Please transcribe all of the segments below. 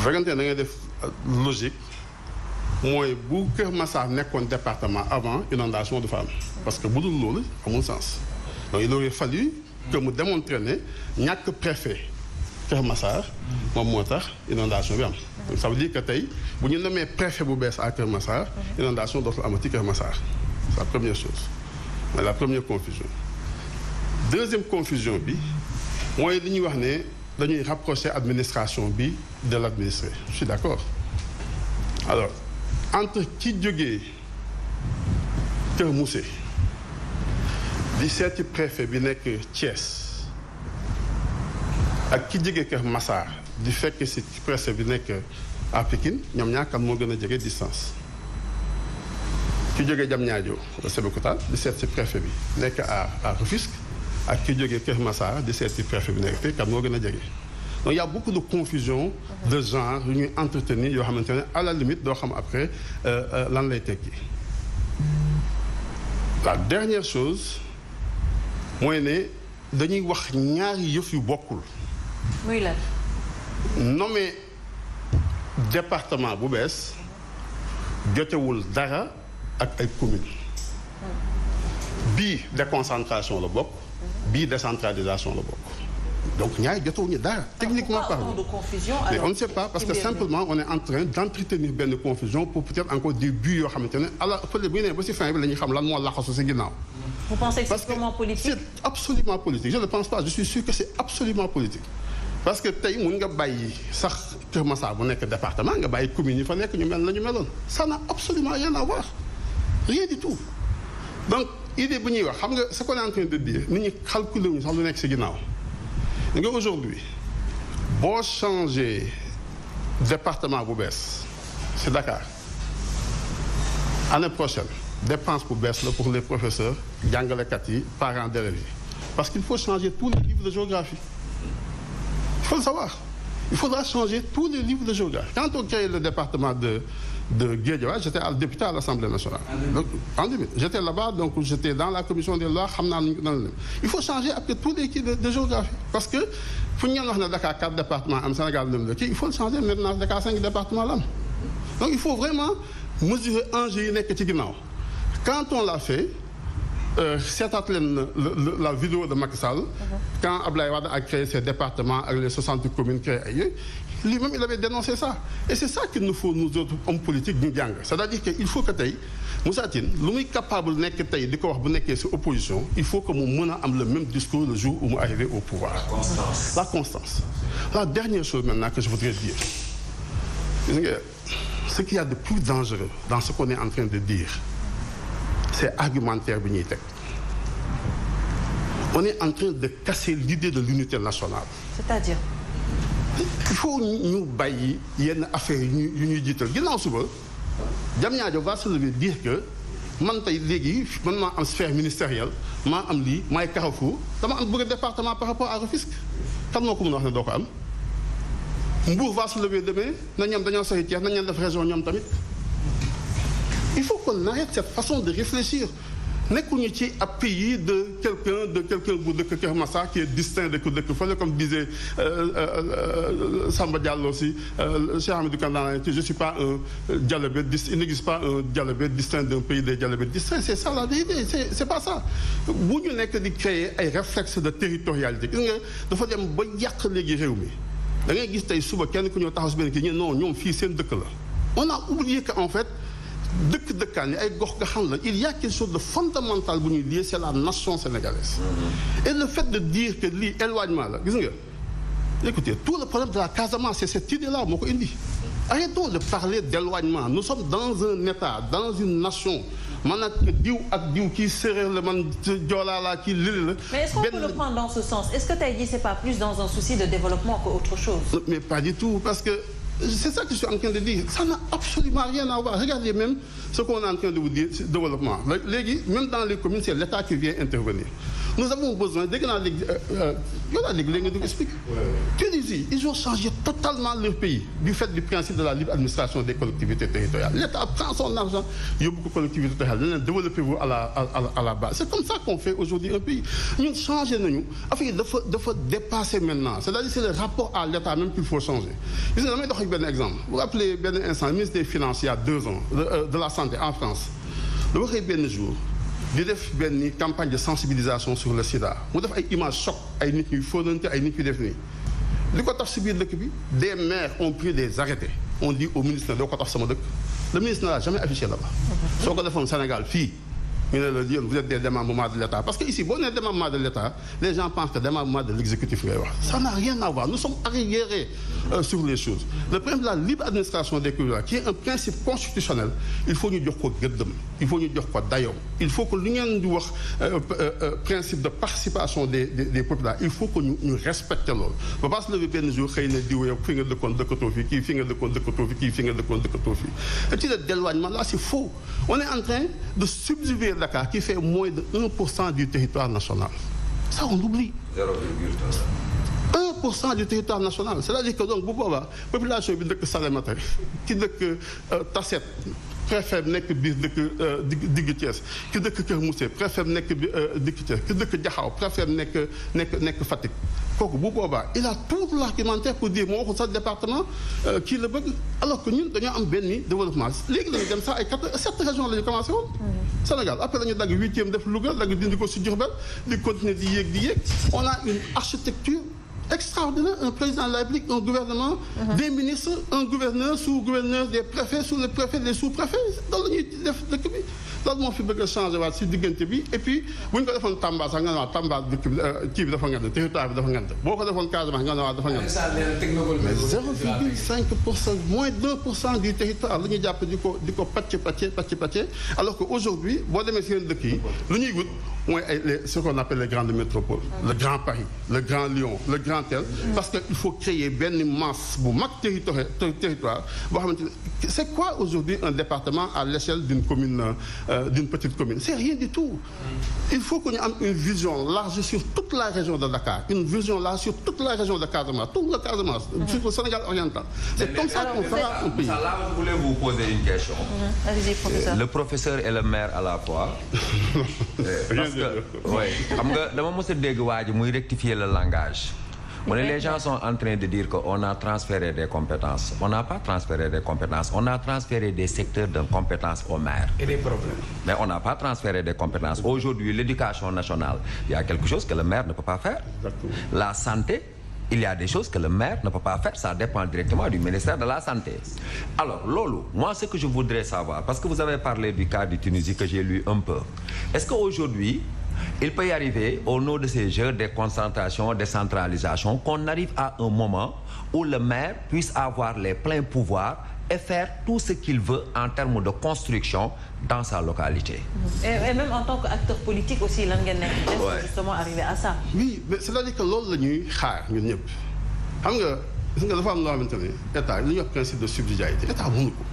fekkente ne da ngay def logique mooy bu Kër Massar nekkoon département avant inondation du fa am parce que bu dul loolu amul sens donc il aurait fallu que mu démontrer ne ñàkk préfet Kër Massar moom moo tax inondation bi am. donc ça veut dire que tey bu ñu nommee préfet bu bees à Kër Massar inondation dootul amati Kër Massar c'est la première chose mais la première confusion. deuxième confusion bi mooy li ñuy wax ne dañuy rapprocher administration bi de l'administré je suis d'accord alors entre ki jógee Kër Mousse di seeti préfet bi nekk Thiès ak ki jógee Kër Massar di fekk si préfet bi nekk à Pikine ñoom ñaar kan moo gën a jege distance ki jógee Diamniadio Sébikotane di seet si préfet bi nekk à Rufisque ak ki jógee Kër Massar di seet si préfet bi nekk fii kan moo gën a jege donc il y a beaucoup de confusion de genre yu ñuy entretenir yoo xamante ne à la limite doo xam après lan lay tekki. La dernière chose mooy ne dañuy wax ñaari yëf yu bokkul. muy lan. nommé département bu bees jotewul dara ak ay communes. bii déconcentration la bokk. bii décentralisation la bokk. donc ñaari jotewuñu dara. techniquement parlant mais on ne sait pas parce que simplement on est en train d'entretenir benn confusion pour peut-être encore des buts yoo xamante ne ala fële bu ñu nee ba si fin bi la ñuy xam lan moo laxasu si ginnaaw. Vous pensez que c'est purement politique? C'est absolument politique je ne pense pas je suis sûr que c'est absolument politique. parce que tey mun nga bàyyi sax Kër Massar bu nekk département nga bàyyi communes yi fa nekk ñu mel la ñu meloon ça n'a absolument rien à voir rien du tout donc idée bu ñuy wax xam nga ce qu'on est en train de dire nit ñi calculer wuñu sax lu nekk si ginnaaw. nga aujourd'hui boo changé département bu bees c'est Dakar année prochaine dépense bu bees la pour les professeurs jàngalekat yi parents d'élèves yi parce qu'il faut changer tous les livres de géographie il faut le savoir il faudra changer tous les livres de géographie quand on crée le département de Guédiawaye j'étais député à l'Assemblée nationale donc en 2000 j'étais là-bas donc j'étais dans la commission des lois xam naa nan il faut changer après tous les kii de géographie parce que fu ñu wax ne Dakar 4 départements am Sénégal même la kii il faut le changer maintenant Dakar 5 départements la am donc il faut vraiment mesurer enjeux yi nekk ci ginnaaw quand on l'a fait seetaat leen la vidéo de Macky Sall quand Abdoulaye Wade a créé ses départements avec les 60 communes créées ak yooyu lui-même il avait dénoncé ça et c'est ça qu'il nous faut nous autres hommes politiques ñu jàng c'est-à-dire que il faut que tey Moussa Tine lu muy capable nekk tey di ko wax bu nekkee ci opposition il faut que mu mën a am le même discours le jour où mu arrivé au pouvoir la constance la dernière chose maintenant que je voudrais dire gis nga ce qu'il y a de plus dangereux dans ce qu'on est en train de dire c'est argumentaire bi ñuy teg on est en train de casser l'idée de l'unité nationale. C'est-à-dire il faut ñu bàyyi yenn affaires yu ñuy jiital ginnaaw suba Diamniadio va se lever dire que man tey léegi man maa am sphère ministérielle maa am lii maay Carrefour dama am bëgg département par rapport à Rufisque kan moo ko mën a wax ne doo ko am Mbour va se lever demain na ñoom dañoo soxla Thiès nañ leen def région ñoom tamit il faut qu'on arrête cette façon de réfléchir nekkuñu ci ab pays de quelqu'un bu dëkk Kër Massar qui est distinct de ku dëkk fële comme disait Samba Diallo aussi Cheikh Hamidou Kandana je suis pas un dialébé il n'existe pas un dialébé distinct d'un pays des dialébés distincts c'est ça la vérité c'est pas ça bu ñu nekk di créer ay réflexes de territorialité gis nga dafa dem ba yàq léegi réew mi da ngay gis tey suba kenn ku ñëw taxaw si benn kii ñu non ñoom fii seen dëkk la on a oublié que en fait dëkkaan yi ay gox nga xam la il y a quelque chose de fondamental bu ñuy lié c'est la nation sénégalaise et le fait de dire que lii éloignement la gis nga écoutez tout le problème de la Casamance c'est cette idée là moo ko indi arrêtons de parler d'éloignement nous sommes dans un état dans une nation man ak diw kii séeréer la man joolaa la kii lili la. mais est-ce qu'on peut le prendre dans ce sens est-ce que tey jii c'est pas plus dans un souci de développement qu'autre chose. mais pas du tout parce que c'est ça que je suis en train de dire ça n'a absolument rien à voir regardez même ce qu'on est en train de vous dire c'est développement léegi même dans les communes c'est l'État qui vient intervenir Nous avons besoin, dès que la Ligue explique, tu dis, ils ont changé totalement leur pays du fait du principe de la libre administration des collectivités territoriales. L'État prend son argent, il y a beaucoup de collectivités territoriales, développez-vous à la base. C'est comme ça qu'on fait aujourd'hui un pays. Nous changeons, nous. Enfin, il faut dépasser maintenant. C'est-à-dire que c'est le rapport à l'État même qu'il faut changer. Je vais vous donner un exemple. Vous vous rappelez, le ministre des Finances, il y a 2 ans, de la Santé en France, le jour, di def benn campagne de sensibilisation sur le sida mu def ay images choc ay nit ñuy fóonante ay nit ñuy def nii li ko tax si biir dëkk bi des maires ont pris des arrêtés on dit au ministre doo ko tax sama dëkk le ministre n'a jamais affiché là-bas soo ko defoon Sénégal fii ñu ne la vous êtes des démembrements de l'État parce que ici boo nee démembrement de l'État les gens pensent que démembrement de l'exécutif ngay wax ça n'a rien à voir nous sommes arriérés sur les choses le problème de la libre administration des collectivités qui est un principe constitutionnel il faut ñu jox ko gëddëm il faut ñu jox ko dayoom il faut que li ngeen di wax principe de participation des populations il faut que ñu respecter loolu ba pas se lever benn jour xëy na diw yow fi nga dëkkoon dëkkatoo fi kii fi nga dëkkoon dëkkatoo fi kii fi nga dëkkoon dëkkatoo fi et puis le déloignement là c'est faux on est en train de subjuguer Dakar qui fait moins de 1% du territoire national ça on oublie 1% du territoire national c'est-à-dire que donc bu boobaa population bi dëkk Salémata ki dëkk Tassette préfet nekk biir dëkk digg Thiès ki dëkk Kër Moussé préfet nekk digg Thiès ki dëkk Diakhao préfet nekk Fatick kooku bu boobaa il a tout l'argumentaire pour dire moo waxul sax département kii la bëgg alors que ñun dañoo am benn développement léegi lañu dem sax ay 7 régions la ñu commencé woon Sénégal après la ñu dagg 8e def Louga dagg dindi ko si Diourbel di continuer di yéeg on a une architecture extraordinaire un président de la République un gouvernement des ministres un gouverneur sous-gouverneur des préfets sous les préfets des sous-préfets loolu la ñuy def dëkk bi loolu moo fi bëgg a changé waat si diggante bi et puis bu ñu ko defoon Tamba sax nga ne waa Tamba dëkk bi kii bi dafa ngand territoire bi dafa ngand boo ko defoon Casamance nga ne waa dafa ngand mais 0,5% moins d'1% du territoire la ñuy jàpp di ko pàcce alors que aujourd'hui boo demee si yeneen dëkk yi lu ñuy wut mooy ce qu'on appelle les grandes métropoles le Grand Paris le Grand Lyon le Grand Tel parce que il faut créer benn masse bu mag territoire boo xamante ne c'est quoi aujourd'hui un département à l'échelle d'une commune d'une petite commune c'est rien du tout il faut que ñu am une vision large sur toute la région de Dakar une vision large sur toute la région de Casamance tout le Casamance sur le Sénégal oriental c'est comme ça qu'on fera un pays. Là, je voulais vous poser une question. Allez-y, professeur. Le professeur et le maire à la fois. Parce que oui xam nga dama mos a dégg waa ji muy rectifier le langage. Les gens sont en train de dire qu'on a transféré des compétences. On n'a pas transféré des compétences. On a transféré des secteurs de compétences aux maires. Et des problèmes. Mais on n'a pas transféré des compétences. Aujourd'hui, l'éducation nationale, il y a quelque chose que le maire ne peut pas faire. Exactement. La santé, il y a des choses que le maire ne peut pas faire. Ça dépend directement du ministère de la Santé. Alors, Lolo, moi, ce que je voudrais savoir, parce que vous avez parlé du cas de Tunisie que j'ai lu un peu, est-ce qu'aujourd'hui, il peut y arriver, au nom de ces jeux de concentration, décentralisation, qu'on arrive à un moment où le maire puisse avoir les pleins pouvoirs et faire tout ce qu'il veut en termes de construction dans sa localité. Et même en tant qu'acteur politique aussi, lan ngeen nekk pour justement arriver à ça. Oui, mais c'est-à-dire que loolu la ñuy xaar ñun ñëpp xam nga gis nga dafa am loo xamante ne état li ñuy wax principe de subsidiarité état mënu ko.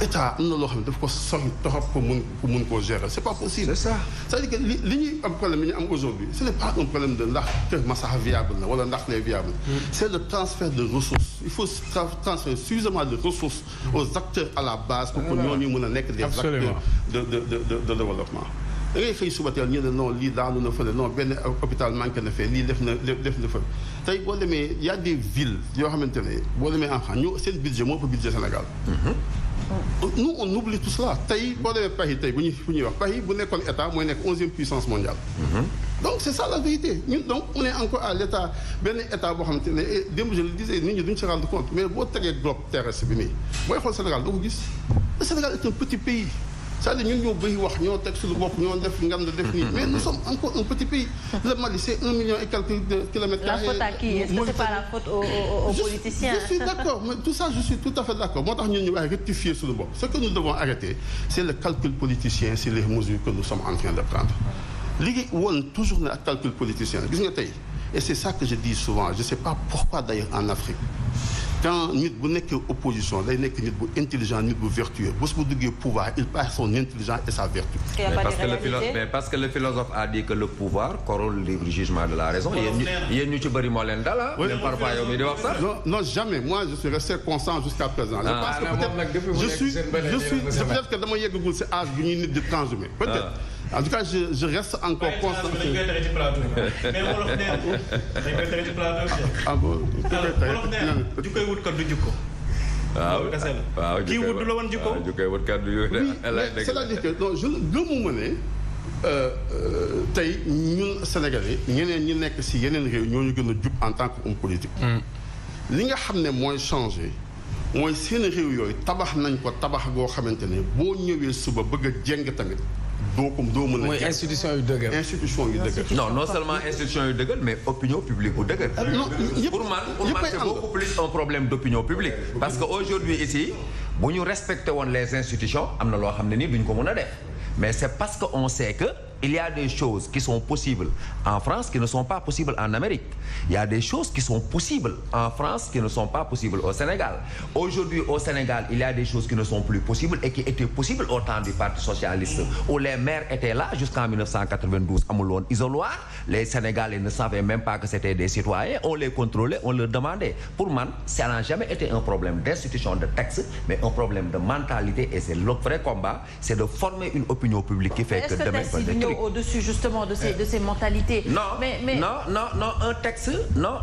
État am na loo xam ne daf ko sori trop pour mun koo gérer c'est pas possible. C'est ça. C'est-à-dire que li ñuy am problème yi ñu am aujourd'hui ce n'est pas un problème de ndax Kër Massar viable na wala ndax les viable c'est le transfert de ressources il faut transférer suffisamment de ressources aux acteurs à la base pour que ñooñu mën a nekk des acteurs de développement da ngay xëy suba teel ñu ne non lii daanu na fële non benn hôpital manqué na fee lii def na fële tey boo demee y a des villes yoo xamante ne boo demee en France ñu seen budget moo ëpp budget Sénégal nous on oublie tout cela tey boo demee Paris tey bu ñuy wax Paris bu nekkoon état mooy nekk 11e puissance mondiale donc c'est ça la vérité ñun donc on est encore à l'état benn état boo xamante ne démb je le disais nit ñi duñ se rendre compte mais boo tegee globe terrestre bi nii booy xool Sénégal doo ko gis le Sénégal est un petit pays c'est-à-dire ñun ñoo bëri wax ñoo teg suñu bopp ñoo def ngam def nii mais nous sommes encore un petit pays le Mali c'est 1 million et quelques de kilomètres carrés. La faute à qui? Est-ce que c'est pas la faute aux politiciens? Je suis d'accord mais tout ça je suis tout à fait d'accord moo tax ñun ñu wax rectifier suñu bopp ce que nous devons arrêter c'est le calcul politicien c'est les mesures que nous sommes en train de prendre liggéey woon toujours ne ak calcul politicien gis nga tey et c'est ça que je dis souvent je sais pas pourquoi d'ailleurs en Afrique quand nit bu nekkee opposition day nekk nit bu intelligent nit bu vertueux bés bu duggee pouvoir il perd son intelligence et sa vertu. mais parce que le philosophe a dit que le pouvoir corrompt le libre jugement de la raison. yéen ñu ci bëri moo leen dala. même parfois yow mi di wax sax. non jamais moi je suis resté constant jusqu'à présent. je pense que peut-être c'est peut-être que dama yeggagul si âge bi ñuy nit di transhumé. peut-être en tout cas je reste encore constant. dañ koy tere ci plateau mais wolof nee na dañ koy tere ci plateau. ah bon wolof nee na ju koy wut kat du jukko. waaw kii wut du la woon jukko. ju koy wut kat du yow c'est-à-dire que non je gëmuma ne tey ñun Sénégalais ñeneen ñi nekk si yeneen réew ñoo ñu gën a jub en tant que homme politique. li nga xam ne mooy changé mooy seen réew yooyu tabax nañ ko tabax goo xamante ne boo ñëwee suba bëgg a jéng tamit doo mën a. mooy institution yu dëgër. institution yu dëgër. non seulement institution yu dëgër mais opinion publique bu dëgër. non pour man c'est beaucoup plus un problème d'opinion publique. parce que aujourd'hui ici bu ñu respecté woon les institutions am na loo xam ne nii duñ ko mën a def mais c'est parce que on sait que il y a des choses qui sont possibles en France qui ne sont pas possibles en Amérique. Il y a des choses qui sont possibles en France qui ne sont pas possibles au Sénégal. Aujourd'hui au Sénégal il y a des choses qui ne sont plus possibles et qui étaient possibles au temps du Parti socialiste où les maires étaient là jusqu'en 1992 amul woon isoloir. Les Sénégalais ne savaient même pas que c'était des citoyens, on les contrôlait, on leur demandait. Pour man ça n'a jamais été un problème d'institution de texte mais un problème de mentalité et c'est le vrai combat, c'est de former une opinion publique qui fait que demain au-dessus justement de ces mentalités. Non, un texte, non,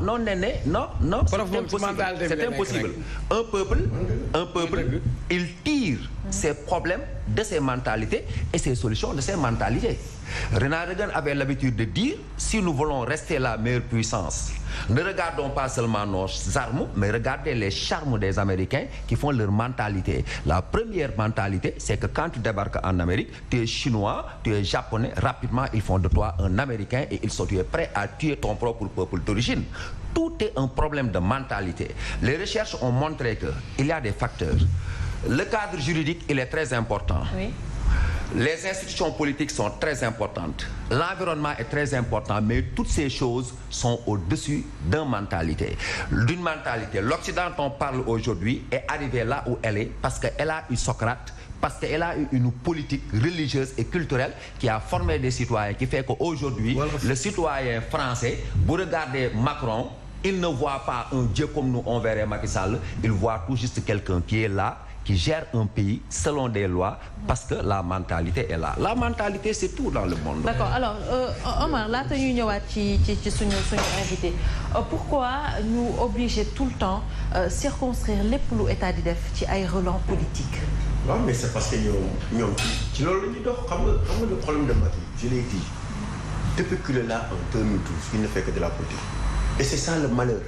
c'est impossible. Un peuple, il tire ses problèmes de ses mentalités et ses solutions de ses mentalités. Ronald Reagan avait l'habitude de dire si nous voulons rester la meilleure puissance, ne regardons pas seulement nos armes, mais regardez les charmes des Américains qui font leur mentalité. La première mentalité, c'est que quand tu débarques en Amérique, tu es chinois, tu es japonais, rapidement ils font de toi un Américain et tu es prêt à tuer ton propre peuple d'origine. Tout est un problème de mentalité. Les recherches ont montré qu'il y a des facteurs. Le cadre juridique, il est très important. Oui. Les institutions politiques sont très importantes. L'environnement est très important, mais toutes ces choses sont au-dessus d'une mentalité. L'Occident dont on parle aujourd'hui est arrivé là où elle est parce qu'elle a eu Socrate, parce qu'elle a eu une politique religieuse et culturelle qui a formé des citoyens, qui fait qu'aujourd'hui, le citoyen français, vous regardez Macron, il ne voit pas un Dieu comme nous, on verrait Macky Sall, il voit tout juste quelqu'un qui est là, qui gère un pays selon des lois parce que la mentalité est là. La mentalité, c'est tout dans le monde. D'accord. Alors, Omar, laata ñuy ñëwaat ci suñu invité pourquoi ñu obliger tout le temps circonscrire lépp lu état di def ci ay relents politiques. Non, mais c'est parce que ñoom ci loolu la ñuy dox xam nga le problème de Macky, je l'ai dit depuis qu'il est là en 2012, il ne fait que de la politique. Et c'est ça le malheur.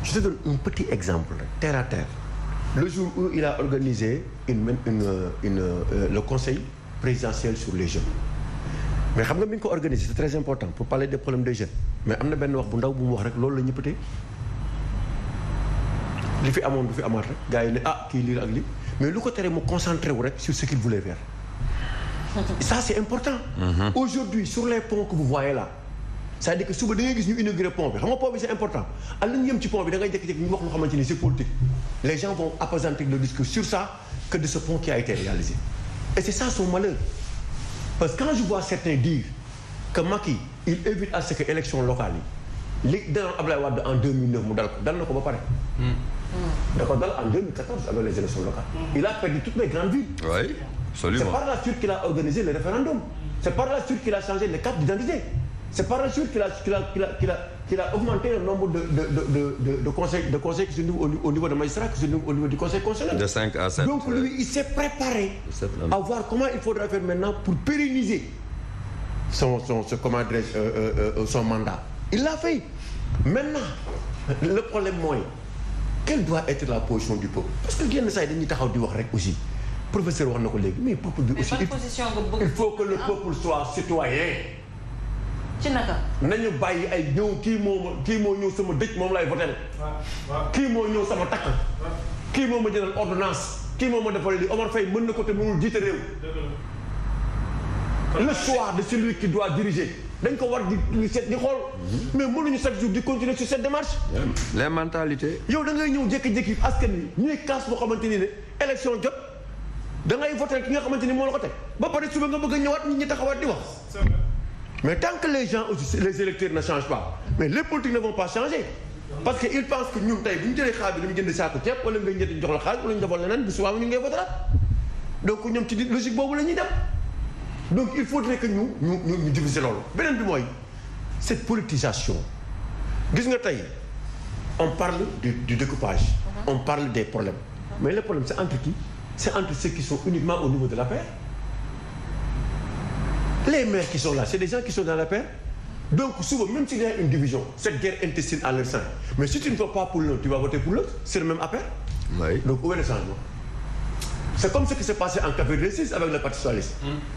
Je te donne un petit exemple, terre à terre. Le jour où il a organisé le conseil présidentiel sur les jeunes mais xam nga mi ngi ko organisé c'est très important pour parler des problèmes des jeunes mais am na benn wax bu ndaw bu mu wax rek loolu la ñëpp tey li fi amoon du fi amaat rek gars yi ne kii lii ak lii mais lu ko tere mu concentré wu rek sur ce qu'il voulait faire ça c'est important. Aujourd'hui sur les ponts que vous voyez là c'est-à-dire que suba da ngay gis ñu inauguré pont bi xam nga pont bi c'est important ak lu ñu yëm ci pont bi da ngay jékki-jékki ñu wax loo xamante ni c'est politique les gens vont appesantir le discours sur ça que de ce pont qui a été réalisé et c'est ça son malheur parce que quand je vois certains dire que Macky il évite à ce que élection locale yi li daloon Abdoulaye Wade en 2009 mu dal na ko ba pare da ko dal en 2014 avec les élections locales il a perdu toutes les grandes villes. Oui, absolument. C'est par la suite qu'il a organisé le référendum c'est par la suite qu'il a changé les cartes d'identité. C'est par la suite qu'il a augmenté le nombre de conseils qui se trouvent au niveau de magistrats, qui se trouvent au niveau du conseil constitutionnel. De 5 à 7. Donc lui, il s'est préparé à voir comment il faudra faire maintenant pour pérenniser son mandat. Il l'a fait. Maintenant, le problème mooy quelle doit être la position du peuple? Parce que yenn saa yi dañuy taxaw di wax rek aussi. Professeur wax na ko léegi mais peuple bi aussi il faut que le peuple soit citoyen. ci naka. nañu bàyyi ay ñëw kii moo ñëw sama dëj moom lay voté. kii moo ñëw sama takk. kii moo ma jëlal ordonnance. kii moo ma defal li Omar Faye mën na ko te mënul jiite réew. le choix de celui qui doit diriger dañ ko war di seet di xool mais mënuñu chaque jour di continuer sur cette démarche. les mentalités. yow da ngay ñëw jékki-jékki askan wi ñuy kaas boo xamante ni ne élection jot da ngay voté ki nga xamante ni moo la ko teg ba pare suba nga bëgg a ñëwaat nit ñi taxawaat di wax. mais tant que les gens aussi les électeurs ne changent pas mais les politiques ne vont pas changer parce que ils pensent que ñun tey bu ñu jëlee xaalis bi dañu jënd saako ceeb wala ngay njëriñ jox la xaalis wala ñu defal leneen bu subaa ñu ngay voté donc ñoom ci logique boobu la ñuy dem donc il faudrait que ñu diviser loolu beneen bi mooy cette politisation gis nga tey on parle du découpage on parle des problèmes mais le problème c'est entre qui c'est entre ceux qui sont uniquement au niveau de l'APR. Les maires qui sont là c'est des gens qui sont dans l'APR. Donc souvent même s'il y a une division cette guerre intestine à leur sein mais si tu ne votes pas pour l'un tu vas voter pour l'autre c'est le même APR. Oui. Donc où est le changement? C'est comme ce qui s'est passé en Cap-Vert avec le Parti socialiste.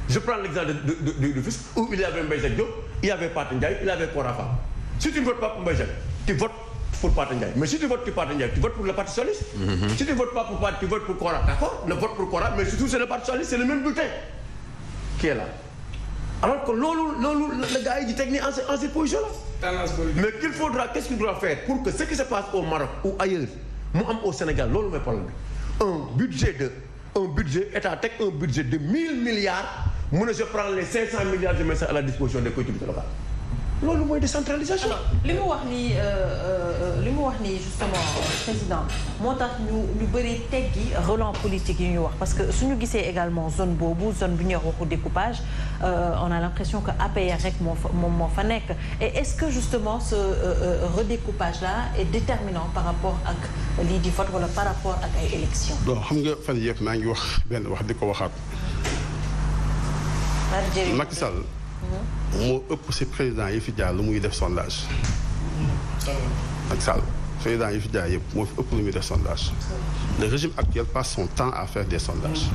Je prends l'exemple du Fisc où il y avait Mbaye Jacques Diop, il y avait Pathé Ndiaye, il y avait Kora Fall. Si tu ne votes pas pour Mbaye Jacques, tu votes pour Pathé Ndiaye. Mais si tu votes pour Pathé Ndiaye, tu votes pour le Parti socialiste. Si tu ne votes pas pour Pathé, tu votes pour Kora. D'accord? Ne vote pour Kora, mais surtout c'est le Parti socialiste, c'est le même bulletin qui est là. Alors que le gars il dit technique en cette position-là. Mais qu'est-ce qu'il faudra faire pour que ce qui se passe au Maroc ou ailleurs, au Sénégal, c'est le problème. Un budget, État teg un budget de 1000 milliards, moi je prends les 500 milliards, je mets ça à la disposition des collectivités locales. loolu mooy décentralisation. alors li mu wax nii justement président moo tax ñu bëri teggi relance politique yi ñu wax parce que suñu gisee également zone boobu zone bi ñuy waxu découpage on a l'impression que APR rek moo fa nekk et est-ce que justement ce redécoupage là est déterminant par rapport ak lii di vote wala par rapport ak ay élections. bon xam nga fan yëpp maa ngi wax benn wax di ko waxaat. Macky Sall. moo ëpp si président yi fi jaar lu muy def sondage. Macky Sall président yi fi jaar yëpp moo fi ëpp lu muy def sondage. Le régime actuel passe son temps à faire des sondages.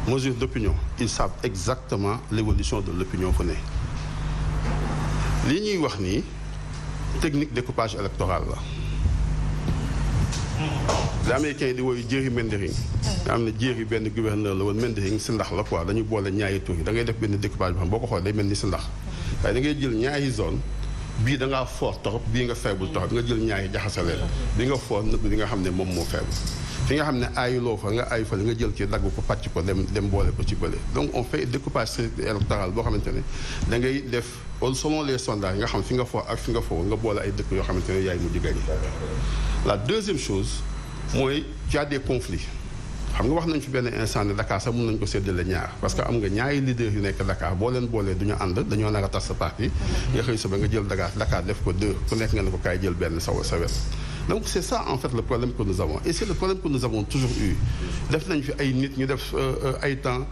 Mesures d'opinion ils savent exactement l'évolution de l'opinion fu ne. li ñuy wax nii technique découpage électoral la. les Américains di woyu gerrymandering nga xam ne jéeri benn gouverneur la woon mandering si ndax la quoi dañu boole ñaari tur yi da ngay def benn découpage bi xam boo ko xoolee day mel ni si ndax waaye da ngay jël ñaari zone bii da ngaa fort torop bii nga faible torop nga jël ñaari jaxase leen bi nga fort nëbb li nga xam ne moom moo faible fi nga xam ne aayuloo fa nga aay fa nga jël ci dagg ko pàcc ko dem boole ko ci bële donc on fait découpage électoral boo xamante ne da ngay def selon les sondages nga xam fi nga fort ak fi nga fort nga boole ay dëkk yoo xamante ne yaay mujj gagné. La deuxième chose mooy tu as des conflits xam nga wax nañ fi benn instant ne Dakar sax mën nañ ko séddale ñaar parce que am nga ñaari leader yu nekk Dakar boo leen boolee du ñu ànd dañoo nar a tas sa parti nga xëy sa ba nga jël Dakar def ko deux ku nekk nga ne ko kaay jël benn sa wet donc c'est ça en fait le problème que nous avons et c'est le problème que nous avons toujours eu def nañ fi ay nit ñu def ay temps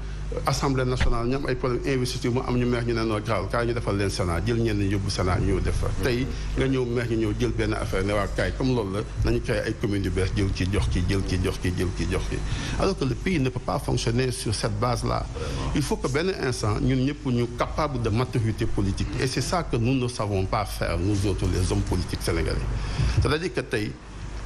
Assemblée nationale ñu am ay problème investiture mu am ñu maire ñu ne noo grave kaay ñu defal leen Sénat jël ñenn ñi yóbbu Sénat ñëw def fa tey nga ñëw maire ñu ñëw jël benn affaire ne waa kaay comme loolu la nañu créé ay communes yu bees jël ci jox ki jël ki jox ki jël ki jox ki alors que le pays ne peut pas fonctionner sur cette base là il faut que benn instant ñun ñëpp ñu capable de maturité politique et c'est ça que nous ne savons pas faire nous autres les hommes politiques sénégalais c'est-à-dire que tey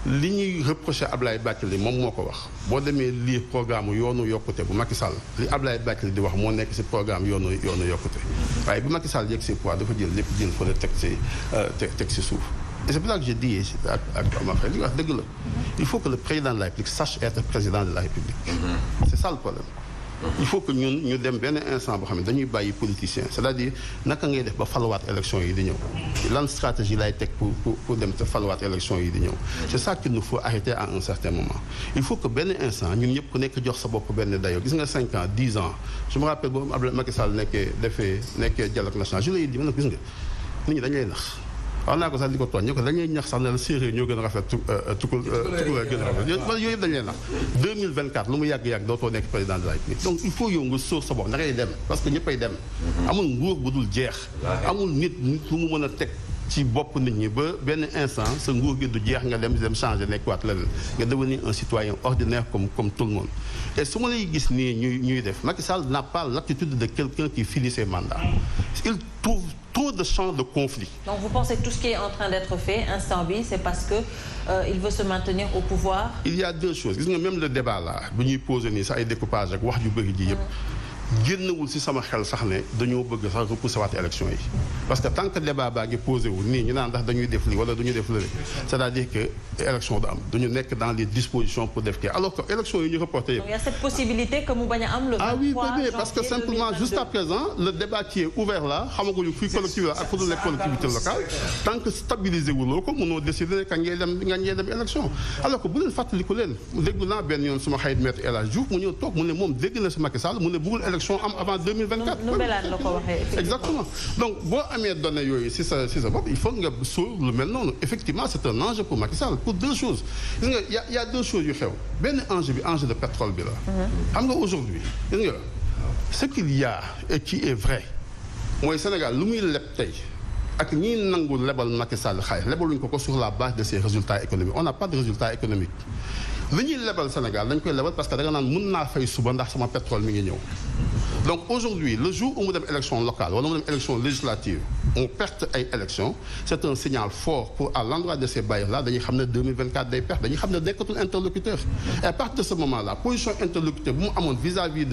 li ñuy reproché Ablaye Bathily moom moo ko wax boo demee lire programme yoonu yokkute bu Macky Sall li Ablaye Bathily di wax moo nekk ci programme yoonu yokkute waaye bu Macky Sall yegg si pouvoir dafa jël lépp jël fële teg ci suuf et c'est pour ça que je dis ak ma frère li wax dëgg la il faut que le président de la République sache être président de la République c'est ça le problème il faut que ñun ñu dem benn instant boo xam ne dañuy bàyyi politicien c'est-à-dire naka ngay def ba faluwaat élection yi di ñëw lan stratégie lay teg pour dem te faluwaat élection yi di ñëw c'est ça qu'il nous faut arrêter à un certain moment il faut que benn instant ñun ñëpp ku nekk jox sa bopp benn dayoo gis nga 5 ans 10 ans je me rappelle boobu Abdoulaye Macky Sall nekkee dialogue national je l'ai dit man gis nga nit ñi dañ lay nax wax naa ko sax di ko tooñ ñu ko dañuy ñax sax ne la séeréer ñoo gën a rafet tukul gën a rafet yooyu yëpp dañ leen nax 2024 lu mu yàgg-yàgg dootoo nekk président de la République donc il faut yow nga sóor sa bopp da ngay dem parce que ñëppay dem amul nguur bu dul jeex amul nit lu mu mën a teg ci bopp nit ñi ba benn instant sa nguur gi du jeex nga dem changer nekkuwaat leneen nga devenir un citoyen ordinaire comme tout le monde et su ma lay gis nii ñuy def Macky Sall n'a pas l'attitude de quelqu'un qui finit ses mandats il trouve trop de champs de conflit. Donc vous pensez que tout ce qui est en train d'être fait instant bi c'est parce que il veut se maintenir au pouvoir. Il y a deux choses gis nga même le débat là bu ñuy poser nii sa ay découpage ak wax ju bëri ji yëpp génnewul si sama xel sax ne dañoo bëgg sax repousser waat élection yi parce que tant que débat baa ngi posé wu nii ñu naan ndax dañuy def lii wala duñu def lële c'est-à-dire que élection du am duñu nekk dans les dispositions pour def kii alors que élection yi ñu reporté yëpp. Donc il y a cette possibilité que mu bañ a am le 23 oui janvier parce que simplement jusqu'à présent le débat qui est ouvert là xamaguñu kuy collectivité ak ku dul les collectivités locales tant que stabilisé wuloo ko mënoo décider kañ ngay dem élection alors que bu leen fàttaliku leen déglu naa benn yoon suma xarit maître El Hadj Diouf mu ñëw toog mu ne moom dégg na si Macky Sall mu ne bëggul élection am avant 2024. Exactement donc boo amee données yooyu si sa bopp il faut nga sóor lu mel noonu effectivement c'est un enjeu pour Macky Sall pour deux choses gis nga y a deux choses yu xew benn enjeu bi enjeu de pétrole bi la xam nga aujourd'hui gis nga ce qu'il y a et qui est vrai mooy Sénégal lu muy leb tey ak ñi nangu lebal Macky Sall xaalis lebaluñ ko sur la base de ses résultats économiques on n'a pas de résultats économiques li ñuy lebal Sénégal dañ koy lebal parce que da nga naan mën naa fay suba ndax sama pétrole mi ngi ñëw donc aujourd'hui le jour où mu dem élection locale wala mu dem élection législative on perte ay élection c'est un signal fort pour à l'endroit de ces bailleurs là dañuy xam ne 2024 day perte dañuy xam ne nekkatul interlocuteur et à partir de ce moment là position interlocuteur bu mu amoon vis-à-vis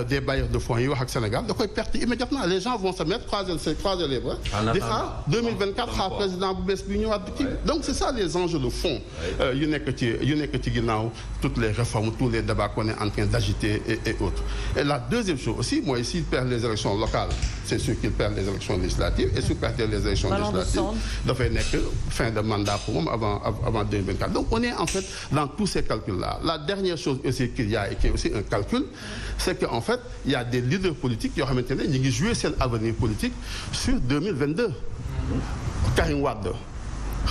des bailleurs de fonds yi wax ak Sénégal da koy perte immédiatement les gens vont se mettre croiser les bras di xaar 2024 xaar président bu bees bi ñëwaat ci donc c'est ça les enjeux de fond yu nekk ci ginnaaw toutes les réformes tous les débats qu'on est en train d'agiter et autres et la deuxième chose aussi mooy s'il perd les élections locales c'est sûr qu'il perd les élections législatives et s'il perd les élections législatives dafay nekk fin de mandat pour moom avant 2024 donc on est en fait dans tous ces calculs là la dernière chose aussi qu'il y a et qui est aussi un calcul c'est que en fait il y a des leaders politiques yoo xamante ne ñu ngi jouer seen avenir politique sur 2022 Karim Wade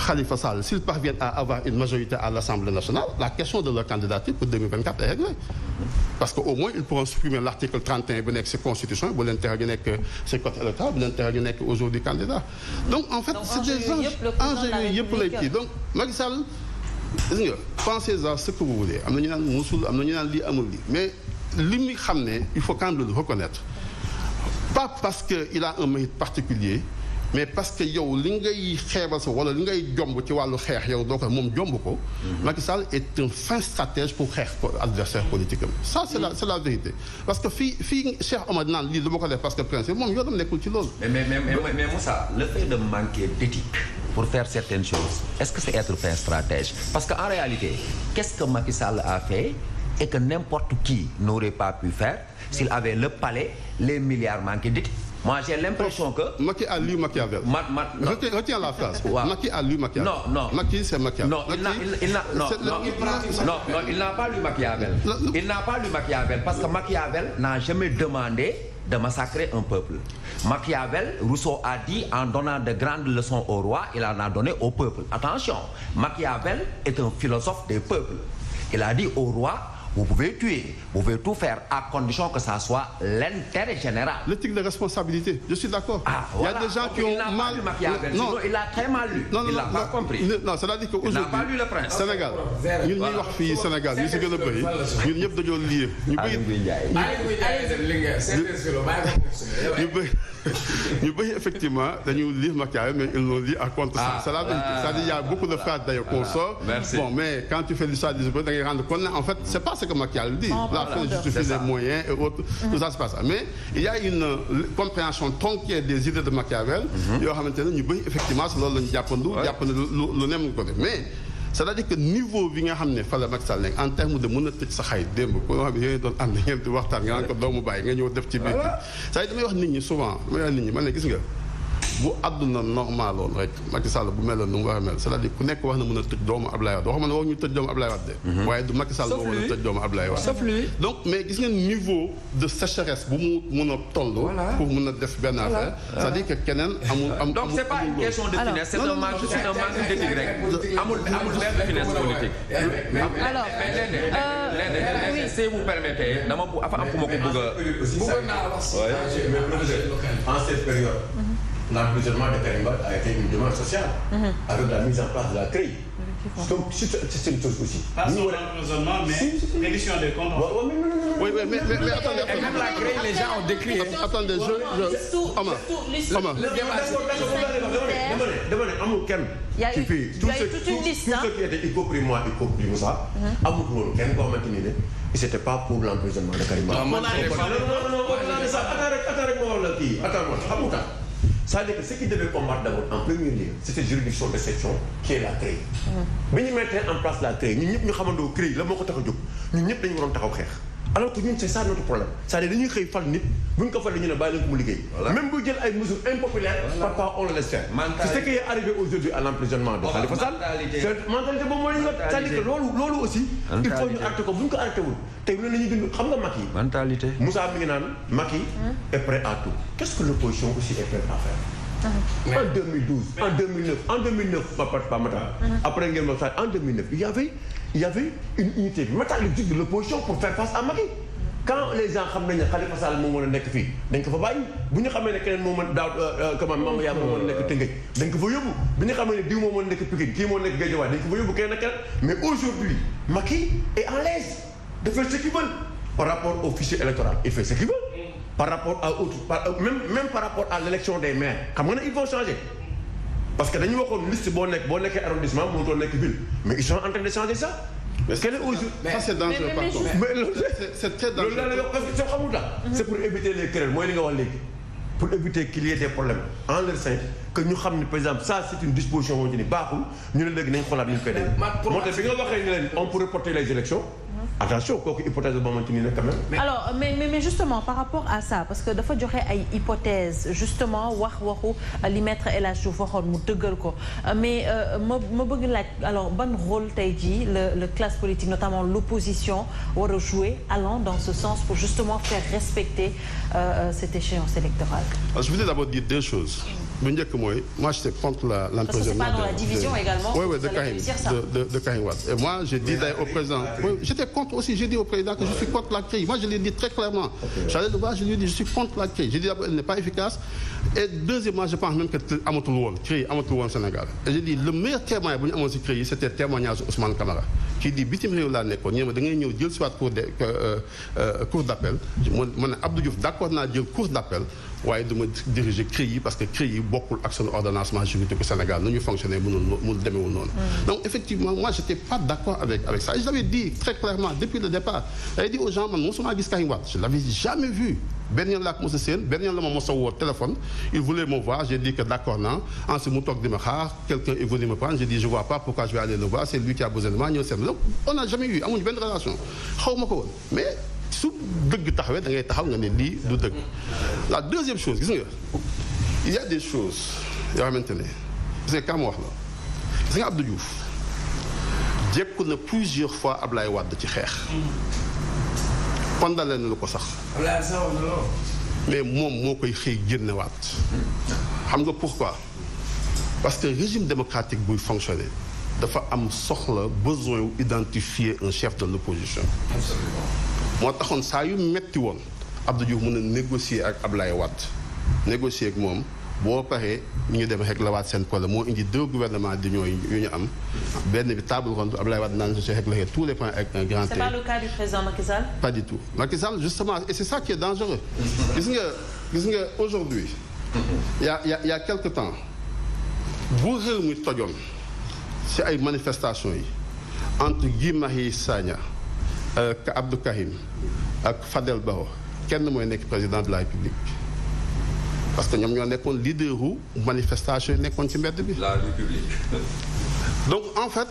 Khalifa Sall s'ils parviennent à avoir une majorité à l'Assemblée nationale la question de leur candidature pour 2024 est réglée parce que au moins ils pourront supprimer l'article 31 bu nekk ci constitution bu leen tere ñu nekk ci code électoral bu leen tere ñu nekk aujourd'hui candidat donc en fait c'est des enjeux yooyu yëpp lay kii donc Macky Sall gis nga pensez à ce que vous voulez am na ñu naan musul am na ñu naan lii amul lii mais li muy xam ne il faut quand même le reconnaître pas parce que il a un mérite particulier mais parce que yow li ngay xeebal sa wala li ngay jomb ci wàllu xeex yow doo ko moom jomb ko Macky Sall est un fin stratège pour xeex ko adversaire politique am ça c'est la vérité parce que fii Cheikh Omar naan lii dama ko def parce que principe moom yoonam nekkul ci loolu mais Moussa le fait de manquer d'éthique pour faire certaines choses est-ce que c'est être fin stratège parce que en réalité qu'est-ce que Macky Sall a fait et que n'importe qui n'aurait pas pu faire s'il avait le palais les milliards manqués d'éthique. Moi, j'ai l'impression que... Macky a lu Machiavel. Retiens la phrase. Wow. Macky a lu Machiavel. Non. Macky, c'est Machiavel. Non, il n'a pas lu Machiavel. Il n'a pas lu Machiavel parce que Machiavel n'a jamais demandé de massacrer un peuple. Machiavel, Rousseau a dit, en donnant de grandes leçons au roi, il en a donné au peuple. Attention, Machiavel est un philosophe des peuples. Il a dit au roi... Vous pouvez tuer, vous pouvez tout faire à condition que ça soit l'intérêt général. L'éthique de responsabilité, je suis d'accord. Voilà. Il y a des gens qui ont mal... Non, il a très mal lu. Il n'a pas compris. Non, c'est-à-dire qu'aujourd'hui... Il n'a pas lu le prince. Sénégal, ñun ñuy wax fii Sénégal ñu si gën a bëri ñun ñëpp dañoo lire. ñu bëri effectivement dañu lire Machiavel mais ils l'ont lu à contre-sens. C'est la vérité. C'est-à-dire il y a beaucoup de phrases d'ailleurs qu'on sort. Bon, mais quand tu fais l'histoire des œuvres, da ngay rendre compte en fait c'est pas ce que Machiavel dit. La fin justifie les moyens et autres. Tout ça c'est pas ça. Mais il y a une compréhension tronquée des idées de Machiavel yoo xamante ne ñu bëri effectivement si loolu la ñu jàppandu jàpp ne lu nem ko def mais c'est-à-dire que niveau bi nga xam ne fa la Macky Sall nekk en terme de mën a tëj sa xay démb ko nga xam ne yéen doon ànd ngeen di waxtaan nga naan ko doomu bàyyi nga ñëw def ci biir c'est-à-dire damay wax nit ñi souvent damay wax nit ñi man ne gis nga bu àdduna normal woon rek Macky Sall bu meloon nu mu war a mel c'est-à-dire ku nekk wax na mën a tëj doomu Ablaye Wade waxuma ne wax ñu tëj doomu Ablaye Wade de waaye du Macky Sall moo mën a tëj doomu Ablaye Wade donc mais gis ngeen niveau de sécheresse bu mu mën a toll pour mën a def benn affaire c'est-à-dire que keneen amul donc c'est pas une question de finesse c'est un manque d'éthique rek amul benn finesse politique alors léegi si vous permettez dama bu afa am ku ma ko bëgg en cette période l'emprisonnement de Karim Wade a été une demande sociale avec la mise en place de la CREI donc c'est une chose aussi. Pas sur l'emprisonnement, mais reddition des comptes. Oui, mais attendez. Et même la CREI, les gens ont décrit. Attendez, dama ne amul kenn. Il y a eu toute une liste. Tout ce qui était y compris moi, y compris Moussa. amul woon kenn koo xamante ni ne c'était pas pour l'emprisonnement de Karim Wade. Non, attends rek ma wax la kii attends xam nga c'est-à-dire que ce qui devait combattre d'abord en premier lieu c'est cette juridiction de section qui est la CREI. bi ñu mettre en place la CREI ñun ñëpp ñu xamandoo CREI la moo ko tax a jóg ñun ñëpp dañu waroon taxaw xeex. alors que ñun c'est ça notre problème c'est-à-dire dañuy xëy fal nit bu ñu ko falee ñu ne bàyyi leen ko mu liggéey. même bu jël ay mesures impopulaires. parfois on le laisse faire. c'est ce qui est arrivé aujourd'hui à l'emprisonnement de Khalifa Sall. mentalité boobu mooy nga c'est-à-dire que loolu aussi. il faut ñu arrêté ko bu ñu ko arrêté wul tey lu ne la ñuy dund xam nga Macky. mentalité. Moussa mi ngi naan Macky est prêt à tout. qu'est-ce que l'opposition aussi est prête à faire. En 2012, en 2009, pas Mata. Après en 2009, il y avait une unité métallurgique de l'opposition pour faire face à Macky. Quand les gens savent que Khalifa Sall moo mën a nekk fii dañ ko fa bàyyi bu ñu xamee ne keneen moo mën daaw comment Mama Yaa moo mën a nekk Tëngéej dañ ko fa yóbbu bu ñu xamee ne diw moo mën a nekk Pikine kii moo nekk Guédiawaye dañ ko fa yóbbu keneen ak keneen mais aujourd'hui Macky est à l'aise de faire ce qu'il veut par rapport au fichier électoral il fait ce qu'il veut. Par rapport à autre, même par rapport à l'élection des maires xam nga ne ils vont changer parce que dañu waxoon liste boo nekkee arrondissement mënutoo nekk ville mais ils sont en train de changer ça. mais ça c'est dangereux par contre. C'est très dangereux. loolu la parce que soo xamul la. c'est pour éviter les querelles mooy li nga wax léegi. pour éviter qu'il y ait des problèmes en leur sein que ñu xam ne par exemple ça c'est une disposition boo xam ne baaxul ñu ne léegi nañ xoolaat ñu koy def. moo tax bi nga waxee ne leen on peut reporter les élections. attention kooku hypothèse boo xamante ni nag quand même. alors mais justement par rapport à ça parce que dafa joxe ay hypothèses justement waxu li maître El Hadj Diouf waxoon mu dëggal ko mais ma bëgg laaj alors ban rôle tey jii le classe politique notamment l'opposition war a jouer allant dans ce sens pour justement faire respecter cette échéance électorale. Alors, je voulais d'abord dire deux choses. bu njëkk mooy moi j'étais contre l'emprisonnement. Parce que c'est pas dans la division également. Oui, de Karim Wade. Et moi j'ai dit d'ailleurs au président. Oui, j'étais contre aussi. J'ai dit au président que je suis contre la CREI. Moi je l'ai dit très clairement. J'allais le voir, je lui ai dit je suis contre la CREI. J'ai dit d'abord elle n'est pas efficace. Et deuxièmement je pense même que amatul woon CREI amatul woon Sénégal. Et j'ai dit le meilleur témoin bu ñu amoon ci CREI c'était le témoignage Ousmane Camara. qui dit bitim réew laa nekkoon ñëw da ngay ñëw jël soit cour d'appel. ma ne Abdou Diouf d'accord naa jël cour d'appel. waaye dama diriger CREI parce que CREI bokkul ak seen ordonnancement juridique au Sénégal nu ñu fonctionner mënul demeewul noonu. Donc effectivement moi j'étais pas d'accord avec ça et je l'avais dit très clairement depuis le départ. j'avais dit aux gens man mosuma gis Karim Wade je l'avais jamais vu benn yoon laa ko mos a seen benn yoon la ma mos a woo téléphone il voulait me voir j'ai dit que d'accord naa ensuite mu toog di ma xaar quelqu'un est venu me prendre j'ai dit je vois pas pourquoi je vais aller le voir c'est lui qui a besoin de moi ñëw seen donc on n'a jamais eu amuñu benn relation xaw ma ko woon mais. su dëgg taxawee da ngay taxaw nga ne lii du dëgg la deuxième chose gis nga il y a des choses yoo xamante ne gis nga kam wax la gis nga Abdou Diouf jékku na plusieurs fois Ablaye Wade ci xeex condamné na lu ko sax mais moom moo koy xëy génnewaat xam nga pourquoi parce que régime démocratique buy fonctionner dafa am soxla besoin wu identifier un chef de l'opposition moo taxoon saa yu metti woon Abdou Diouf mën a négocier ak Ablaye Wade négocier ak moom boo paree ñu dem rek la waat seen problème moo indi deux gouvernements d'union yu ñu am benn bi table ronde Ablaye Wade naan je réglerai tous les points avec un grand T. C'est pas le cas du président Macky Sall? Pas du tout. Macky Sall justement et c'est ça qui est dangereux. gis nga aujourd'hui il y a quelque temps bu réew mi tojoon ci ay manifestations yi entre Guy Marius Sagna ak Abdou Karim ak Fadel Barro kenn mooy nekk président de la République parce que ñoom ñoo nekkoon leaderu manifestation yi nekkoon ci mbedd bi. La République. Donc en fait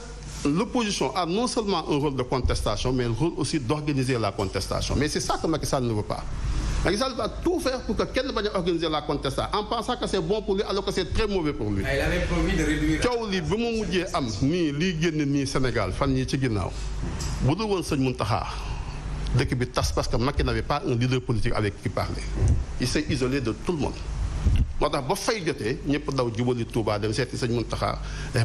l'opposition a non seulement un rôle de contestation mais un rôle aussi d'organiser la contestation mais c'est ça que Macky Sall ne veut pas. Macky Sall va tout faire pour que kenn bañ a organiser la contestation en pensant que c'est bon pour lui alors que c'est très mauvais pour lui. Il avait promis de réduire. coow li ba mu mujjee am nii lii génn nii Sénégal fan yii ci ginnaaw bu dul woon sëñ Mountakha dëkk bi tas parce que Macky n'avait pas un leader politique avec qui parler il s'est isolé de tout le monde moo tax ba fay jotee ñëpp daw jubali Touba dem seeti sëñ Mountakha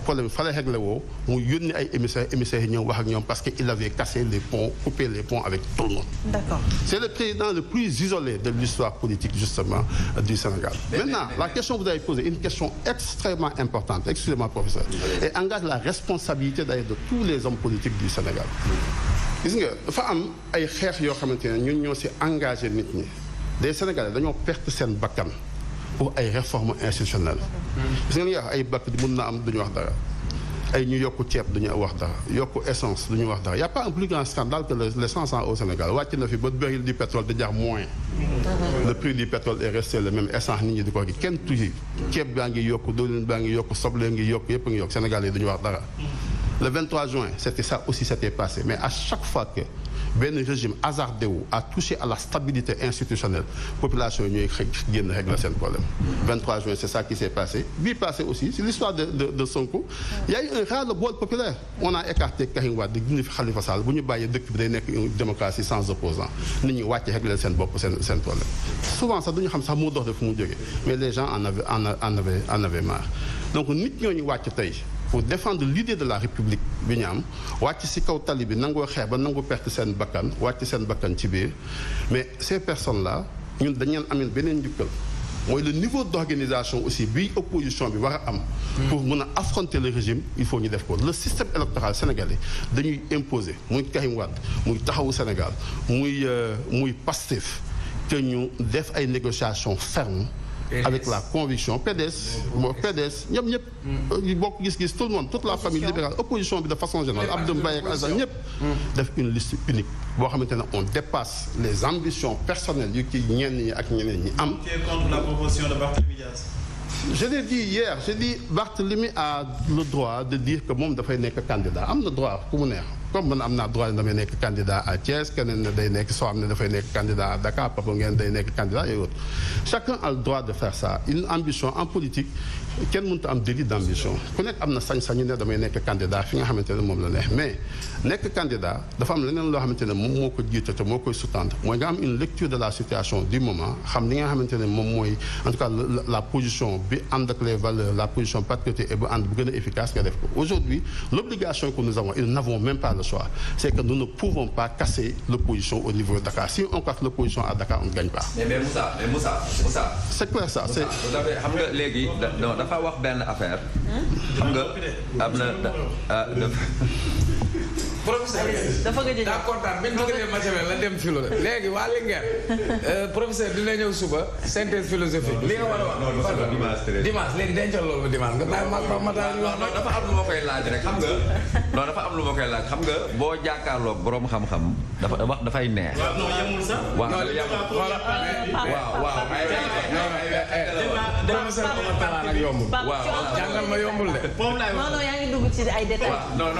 problème fa la réglé woo mu yónni ay émissaires yi ñëw wax ak ñoom parce que il avait cassé les ponts coupé les ponts avec tout le monde. D'accord. C'est le président le plus isolé de l'histoire politique justement du Sénégal. Maintenant la question que vous avez posée une question extrêmement importante excusez-moi professeur et engage la responsabilité d'ailleurs de tous les hommes politiques du Sénégal. gis nga dafa am ay xeex yoo xamante ne ñun ñoo si engagé nit ñi des Sénégalais dañoo perte seen bakkan pour ay réformes institutionnelles. gis nga li nga wax ay bakk mun na am duñu wax dara ay ñu yokku ceeb duñu wax dara yokku essence duñu wax dara y a pas un plus grand scandale que l'essence au Sénégal wàcc na fi ba baril du pétrole di jar moins. Le prix du pétrole est resté le même essence nit ñi di ko gi kenn tuuti ceeb baa ngi yokku diwlin baa ngi yokku soble ngi yokku yëpp ngi yokku Sénégalais duñu wax dara. Le 23 juin c'était ça aussi s'était passé mais à chaque fois que benn régime hasardé wu a touché à la stabilité institutionnelle population yi ñooy génn régler seen problème. 23 juin c'est ça qui s'est passé bii passé aussi c'est l'histoire de Sonko. Il y a eu un ras-le-bol populaire. On a écarté Karim Wade dindi fi Khalifa Sall bu ñu bàyyee dëkk bi day nekk une démocratie sans opposant nit ñi wàcce régler seen bopp seen problème. Souvent sax duñu xam sax moo dox de fu mu jógee mais les gens en avaient marre donc nit ñooñu wàcc tey. Pour défendre l'idée de la République bi ñu am wàcc ci kaw tali bi nangoo xeex ba nangoo perte seen bakkan wàcc seen bakkan ci biir mais ces personnes là ñun dañu leen amee beneen njukkal mooy le niveau d'organisation aussi bi opposition bi war a am. pour mën a affronter le régime il faut ñu def ko le système électoral sénégalais dañuy imposer muy Karim Wade muy Taxawu Sénégal muy Pastef que ñu def ay négociations fermes. Avec la conviction PDS ñëpp bokk gis-gis tout le monde toute la famille libérale opposition bi de façon générale Abdou Mbaye ak Azza ñëpp def une liste unique boo xamante ne on dépasse les ambitions personnelles yu ci ñenn ñi ak ñeneen ñi am. Tu es contre la promotion de Barthélémy Dias. Je l'ai dit hier j'ai dit Barthélémy a le droit de dire que moom dafay nekk candidat am na droit ku mu neex comme man am naa droit damay nekk candidat à Thiès keneen ne day nekk soo am ne dafay nekk candidat à Dakar Papa ngeen day nekk candidat et autres chacun a le droit de faire ça une ambition en politique kenn mënut a am délit d'ambition ku nekk am na sañ-sañu ne damay nekk candidat fi nga xamante ne moom la neex mais nekk candidat dafa am leneen loo xamante ne moom moo ko jiite te moo koy sous-tendre mooy nga am une lecture de la situation du moment xam li nga xamante ne moom mooy en tout cas la position bi ànd ak les valeurs la position patriotique et bu ànd bu gën a efficace nga def ko aujourd'hui l'obligation que nous avons et nous n'avons même pas le choix c'est que nous ne pouvons pas casser l'opposition au niveau de Dakar si on casse l'opposition à Dakar on ne gagne pas. mais Moussa. c'est clair ça c'est. xam nga léegi non dafa wax benn affaire. xam nga am na professeur dafa gëj a daa kontaan bi ñu dugalee matériel la dem philo la léegi waa Linguère professeur dina ñëw suba synthèse philosophique li nga war a wax dimanche léegi dencal loolu ba dimanche nga bàyyi ma mataa ñu wax dafa am lu ma koy laaj rek xam nga non dafa am lu ma koy laaj xam nga boo jàkkaarloog borom xam-xam dafa wax dafay neex. non yemul sax. waaw professeur ma talaan ak yombul. waaw jàngal ma yombul de. non yaa ngi dugg ci ay détails. non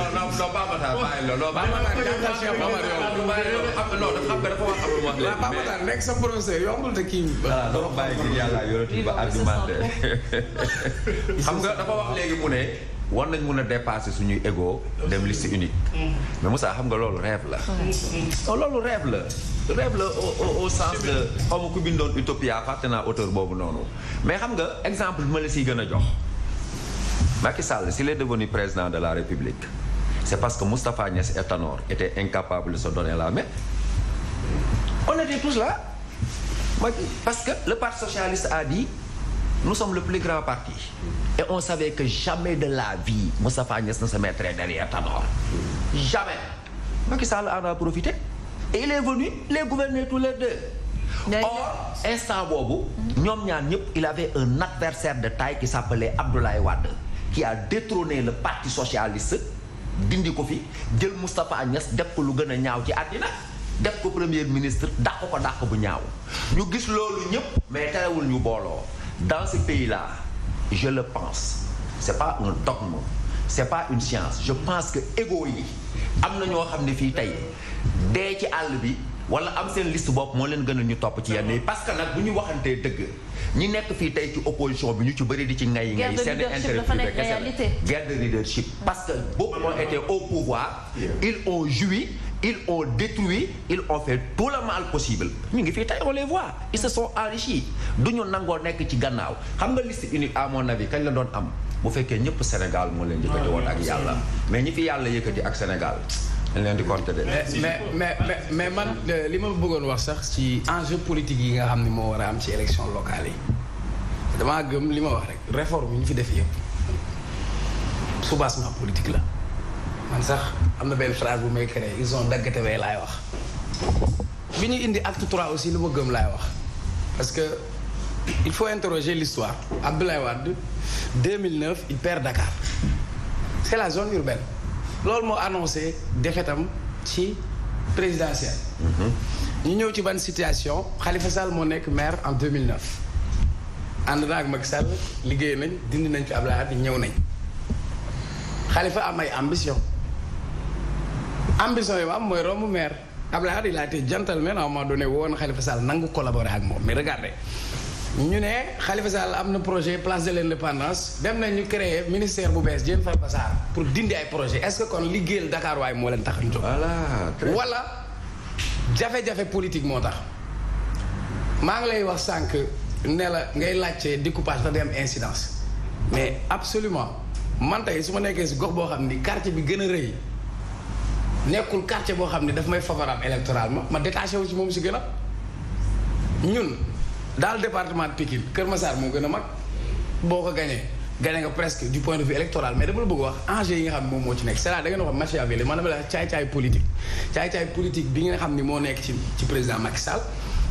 Pape Matar bàyyi la non Pape Matar jàngal Cheikh Omar yombul. xam nga dafa wax am lu mu wax léegi. Pape Matar nekk sa professeur yombul te kii. voilà dafa bàyyi ngir yàlla yorati ba argumenté xam nga dafa wax léegi mu ne war nañ mun a dépasser suñuy ego dem liste unique mais Moussa xam nga loolu rêve la. loolu rêve la au sens de xaw ma ku bindoon Utopia fàtte naa auteur boobu noonu mais xam nga exemple bi ma la siy gën a jox Macky Sall s'il est devenu président de la République c'est parce que Moustapha Niasse et Tanor étaient incapables de se donner la main. On était tous là parce que le Parti socialiste a dit nous sommes le plus grand parti et on savait que jamais de la vie Moustapha Niasse ne se mettrait derrière Tanor jamais. Macky Sall en a profité et il est venu les gouverner tous les deux. Or instant boobu ñoom ñaar ñëpp il avait un adversaire de taille qui s'appelait Abdoulaye Wade qui a détrôné le Parti socialiste dindi ko fi jël Moustapha Niasse def ko lu gën a ñaaw ci àddina def ko premier ministre dàq bu ñaaw ñu gis loolu ñëpp mais terewul ñu booloo. Dans ce pays-là je le pense c'est pas un dogme c'est pas une science je pense que égo yi am na ñoo xam ne fii tey dee ci àll bi wala am seen liste bopp moo leen gën a ñu topp ci yenn yi parce que nag bu ñu waxantee dëgg ñi nekk fii tey ci opposition bi ñu ci bëri di ci ngay seen intérêt privé kese la guerre de leadership parce que beaucoup ont été au pouvoir ils ont joui ils ont détruit, ils ont fait tout le mal possible ñu ngi fii tey on les voit ils se sont enrichis du ñu nangoo nekk ci gannaaw xam nga liste unique à mon avis kañ la doon am bu fekkee ñëpp Sénégal moo leen yëkkati woon ak yàlla mais ñi fi yàlla yëkkati ak Sénégal dañ leen di compter de. mais man li ma bëggoon wax sax ci enjeu politique yi nga xam ne moo war a am ci élection locale yi damaa gëm li ma wax rek réforme yi ñu fi def yëpp soubassement politique la man sax am na benn phrase bu may créé ils ont daggate wey laay wax bi ñu indi acte 3 aussi lu ma gëm laay wax parce que il faut interroger l'histoire Abdoulaye Wade 2009 il perd Dakar c'est la zone urbaine loolu moo annoncé défaitam ci présidentielle ñu ñëw ci ban situation Khalifa Sall moo nekk maire en 2009 ànd na ak Macky Sall liggéey nañ dindi nañ fi Abdoulaye Wade ñëw nañ Khalifa am ay ambition yi ma am mooy romb maire Abdoulaye Wade il a été gentleman à un moment donné woon Khalifa Sall nangu collaborer ak moom mais regardez ñu ne Khalifa Sall am na projet place de l'indépendance dem nañ ñu créer ministère bu bees Diène Farba Sarr pour dindi ay projet est-ce que kon liggéeyal Dakar waaye moo leen tax a jóg wala jafe-jafe politique moo tax maa ngi lay wax sànq ne la ngay laajte découpage dafa am incidence mais absolument man tey su ma nekkee si gox boo xam ni quartier bi gën a rëy nekkul quartier boo xam ne daf may favorable électoralement ma détaché wu ci moom si gën a ñun dans le département de Pikine Kër Massar moo gën a mag boo ko gagné nga presque du point de vue électoral mais dama la bëgg wax enjeu yi nga xam ne moom moo ci nekk c'est là da ngeen wax Machiavelli man dama la wax caay-caay politique bi nga xam ni moo nekk ci président Macky Sall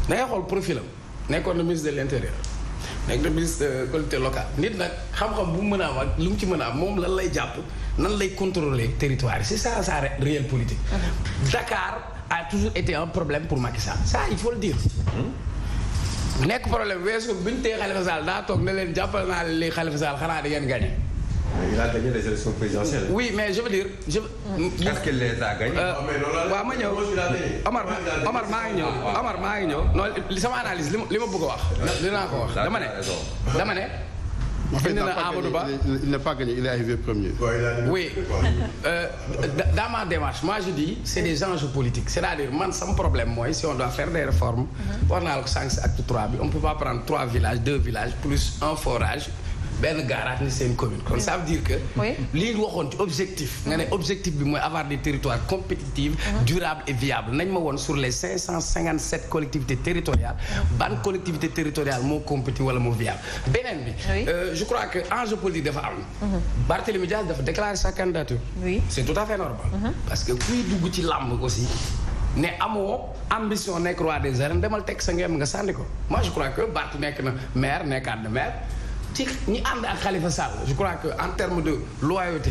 da ngay xool profil am nekkoon na ministre de l'intérieur nekk na ministre de collectivité locale nit nag xam-xam bu mu mën a am ak lu mu ci mën a am moom lan lay jàpp nan lay contrôler territoire yi c'est ça sa réelle politique Dakar a toujours été un problème pour Macky Sall ça il faut le dire nekk problème weesu bi ñu téye Khalifa Sall daa toog ne leen jàppal naa leen lii Khalifa Sall xanaa di ngeen gagné. il a gagné les élections présidentielles. oui mais je veux dire est-ce qu'il les a gagné. waaw ma ñëw Omar maa ngi ñëw non sama analyse li ma bëgg a wax. dinaa ko wax dama ne. Il n'a pas gagné, il est arrivé premier. Oui. Dans ma démarche, moi je dis c'est des enjeux politiques. C'est-à-dire, man, sans problème, moi, si on doit faire des réformes, on a le 5 acte 3, on ne peut pas prendre 3 villages, 2 villages, plus un forage. benn garage ni c'est une commune kon ça veut dire que lii waxoon ci objectif nga ne objectif bi mooy avoir des territoires compétitifs durables et viables nañ ma woon sur les 557 collectivités territoriales ban collectivité territoriale moo compétit wala moo viable beneen bi je crois que enjeu politique dafa am Barthélémy Dias dafa déclarer sa candidature c'est tout à fait normal parce que kuy dugg ci làmb aussi ne amoo ambition nekk roi des arènes demal teg sa ngeen nga sànni ko moi je crois que Barth nekk na maire nekkaat na maire ci ñi ànd ak Khalifa Sall je crois que en termes de loyauté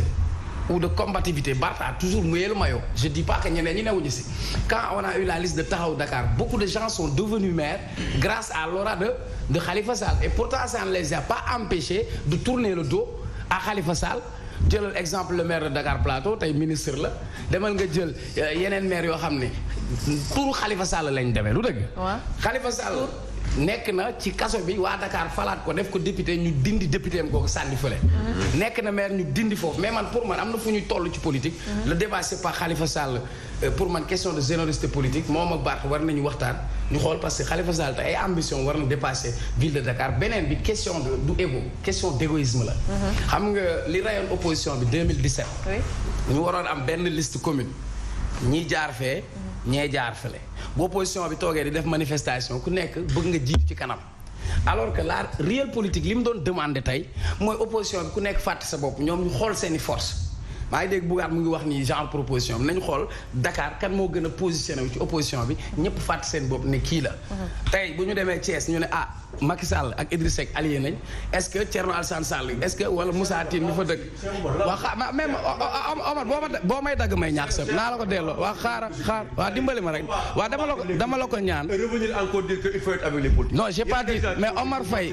ou de combativité Barth a toujours mouillé le maillot je dis pas que ñeneen ñi newuñu si quand on a eu la liste de Taxawu Dakar beaucoup de gens sont devenus maires grâce à l'aura de Khalifa Sall et pourtant ça ne les a pas empêchés de tourner le dos à Khalifa Sall jëlal exemple le maire de Dakar Plateau tey ministre la demal nga jël yeneen maire yoo xam ne pour Khalifa Sall lañ demee lu dëgg Khalifa Sall nekk na ci kaso bi waa Dakar falaat ko def ko député ñu dindi député am kooku sànni fële nekk na maire ñu dindi foofu mais man pour man am na fu ñuy toll ci politique le débat c'est pas Khalifa Sall pour man question de générosité politique moom ak Barth war nañu waxtaan ñu xool parce que Khalifa Sall te ay ambition war na dépasser ville de Dakar beneen bi question de du égo question d'égoïsme la xam nga li rayoon opposition bi 2017 ñu waroon am benn liste commune ñi jaar fee ñee jaar fële bu opposition bi toogee di def manifestation ku nekk bëgg nga jiitu ci kanam alors que la réelle politique li mu doon demandé tey mooy opposition bi ku nekk fàtte sa bopp ñoom ñu xool seeni force maa ngi dégg Bougane mu ngi wax ni genre proposition bi nañu xool Dakar kan moo gën a positionné wu ci opposition bi ñëpp fàtte seen bopp ne kii la tey bu ñu demee Thiès ñu ne ah Macky Sall ak Idriss Seck allié nañ est-ce que Thierno Alassane Sall est-ce que wala Moussa Tine mi fa dëkk waa même Omar boo may dagg may ñaax sa naa la ko delloo waa xaar waa dimbali ma rek waa dama la ko ñaan revenir encore dire que il faut être avec les politiques non j'ai pas dit mais Omar Faye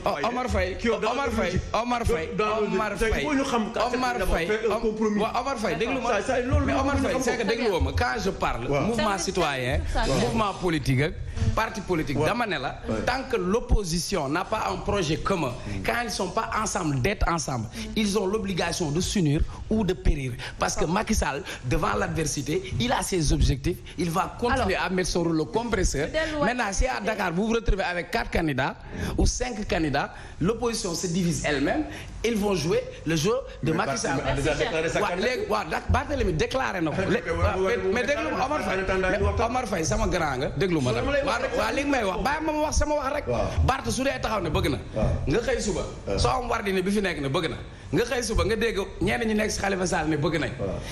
Omar Faye déglu ma mais Omar Faye c'est que déglu ma quand je parle mouvement citoyen mouvement politique ak parti politique dama ne la tant que l'opposition n'a pas un projet commun quand ils sont pas ensemble d'être ensemble ils ont l'obligation de s'unir ou de périr parce que Macky Sall devant l'adversité il a ses objectifs il va continuer à mettre son rouleau compresseur maintenant si à Dakar vous vous retrouvez avec 4 candidats ou 5 candidats l'opposition se divise elle-même ils vont jouer le jeu de Macky Sall léegi waaw Barthélémy déclaré na ko mais déglu ma Omar Faye sama grand nga déglu ma rek waaw li nga may wax bàyyi ma wax sama wax rek Bart su dee taxaw ne bëgg na nga xëy suba soo am war di ne bi fi nekk ne bëgg na nga xëy suba nga dégg ñenn ñi nekk si Khalifa Sall ne bëgg nañ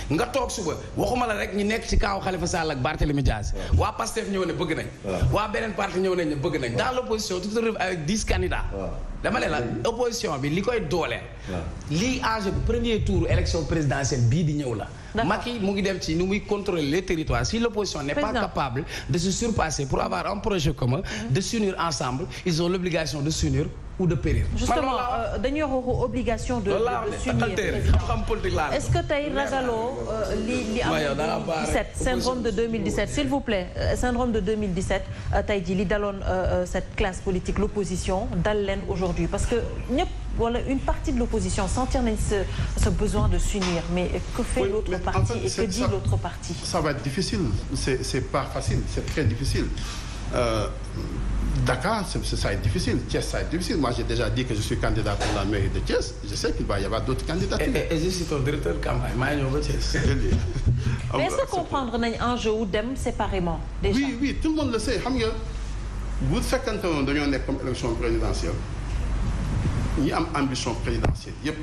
nga toog suba waxuma la rek ñi nekk ci kaaw Khalifa Sall ak Barthélémy Dias waa Pastef ñëw ne bëgg nañ waa beneen parti ñëw nañ ne bëgg nañ dans l'opposition tu te retrouves avec 10 candidats dama ne la opposition bi li koy dooleel lii enjeu bi premier tour élection présidentielle bii di ñëw la Macky mu ngi dem ci nu muy contrôler les territoires si l'opposition n'est pas capable de se surpasser pour avoir un projet commun de s'unir ensemble ils ont l'obligation de s'unir ou de périr justement dañuy wax obligation de s'unir est-ce que tey ragaloo li am 2017 syndrome de 2017 s'il vous plaît syndrome de 2017 tey ji li daloon cette classe politique l'opposition dal leen aujourd'hui parce que ñëpp wala une partie de l'opposition sentir nañ ce besoin de s'unir mais que fait l'autre parti et que dit l'autre parti ça va être difficile c'est pas facile c'est très difficile Dakar ça va être difficile Thiès ça va être difficile moi j'ai déjà dit que je suis candidat pour la mairie de Thiès je sais qu'il va y avoir d'autres candidatures et je suis ton directeur de campagne maa ñëw ba Thiès mais est-ce que comprendre nañ enjeu wu dem séparément déjà oui tout le monde le sait xam nga bu fekkante noonu dañoo nekk comme élection présidentielle ñi am ambition présidentielle yépp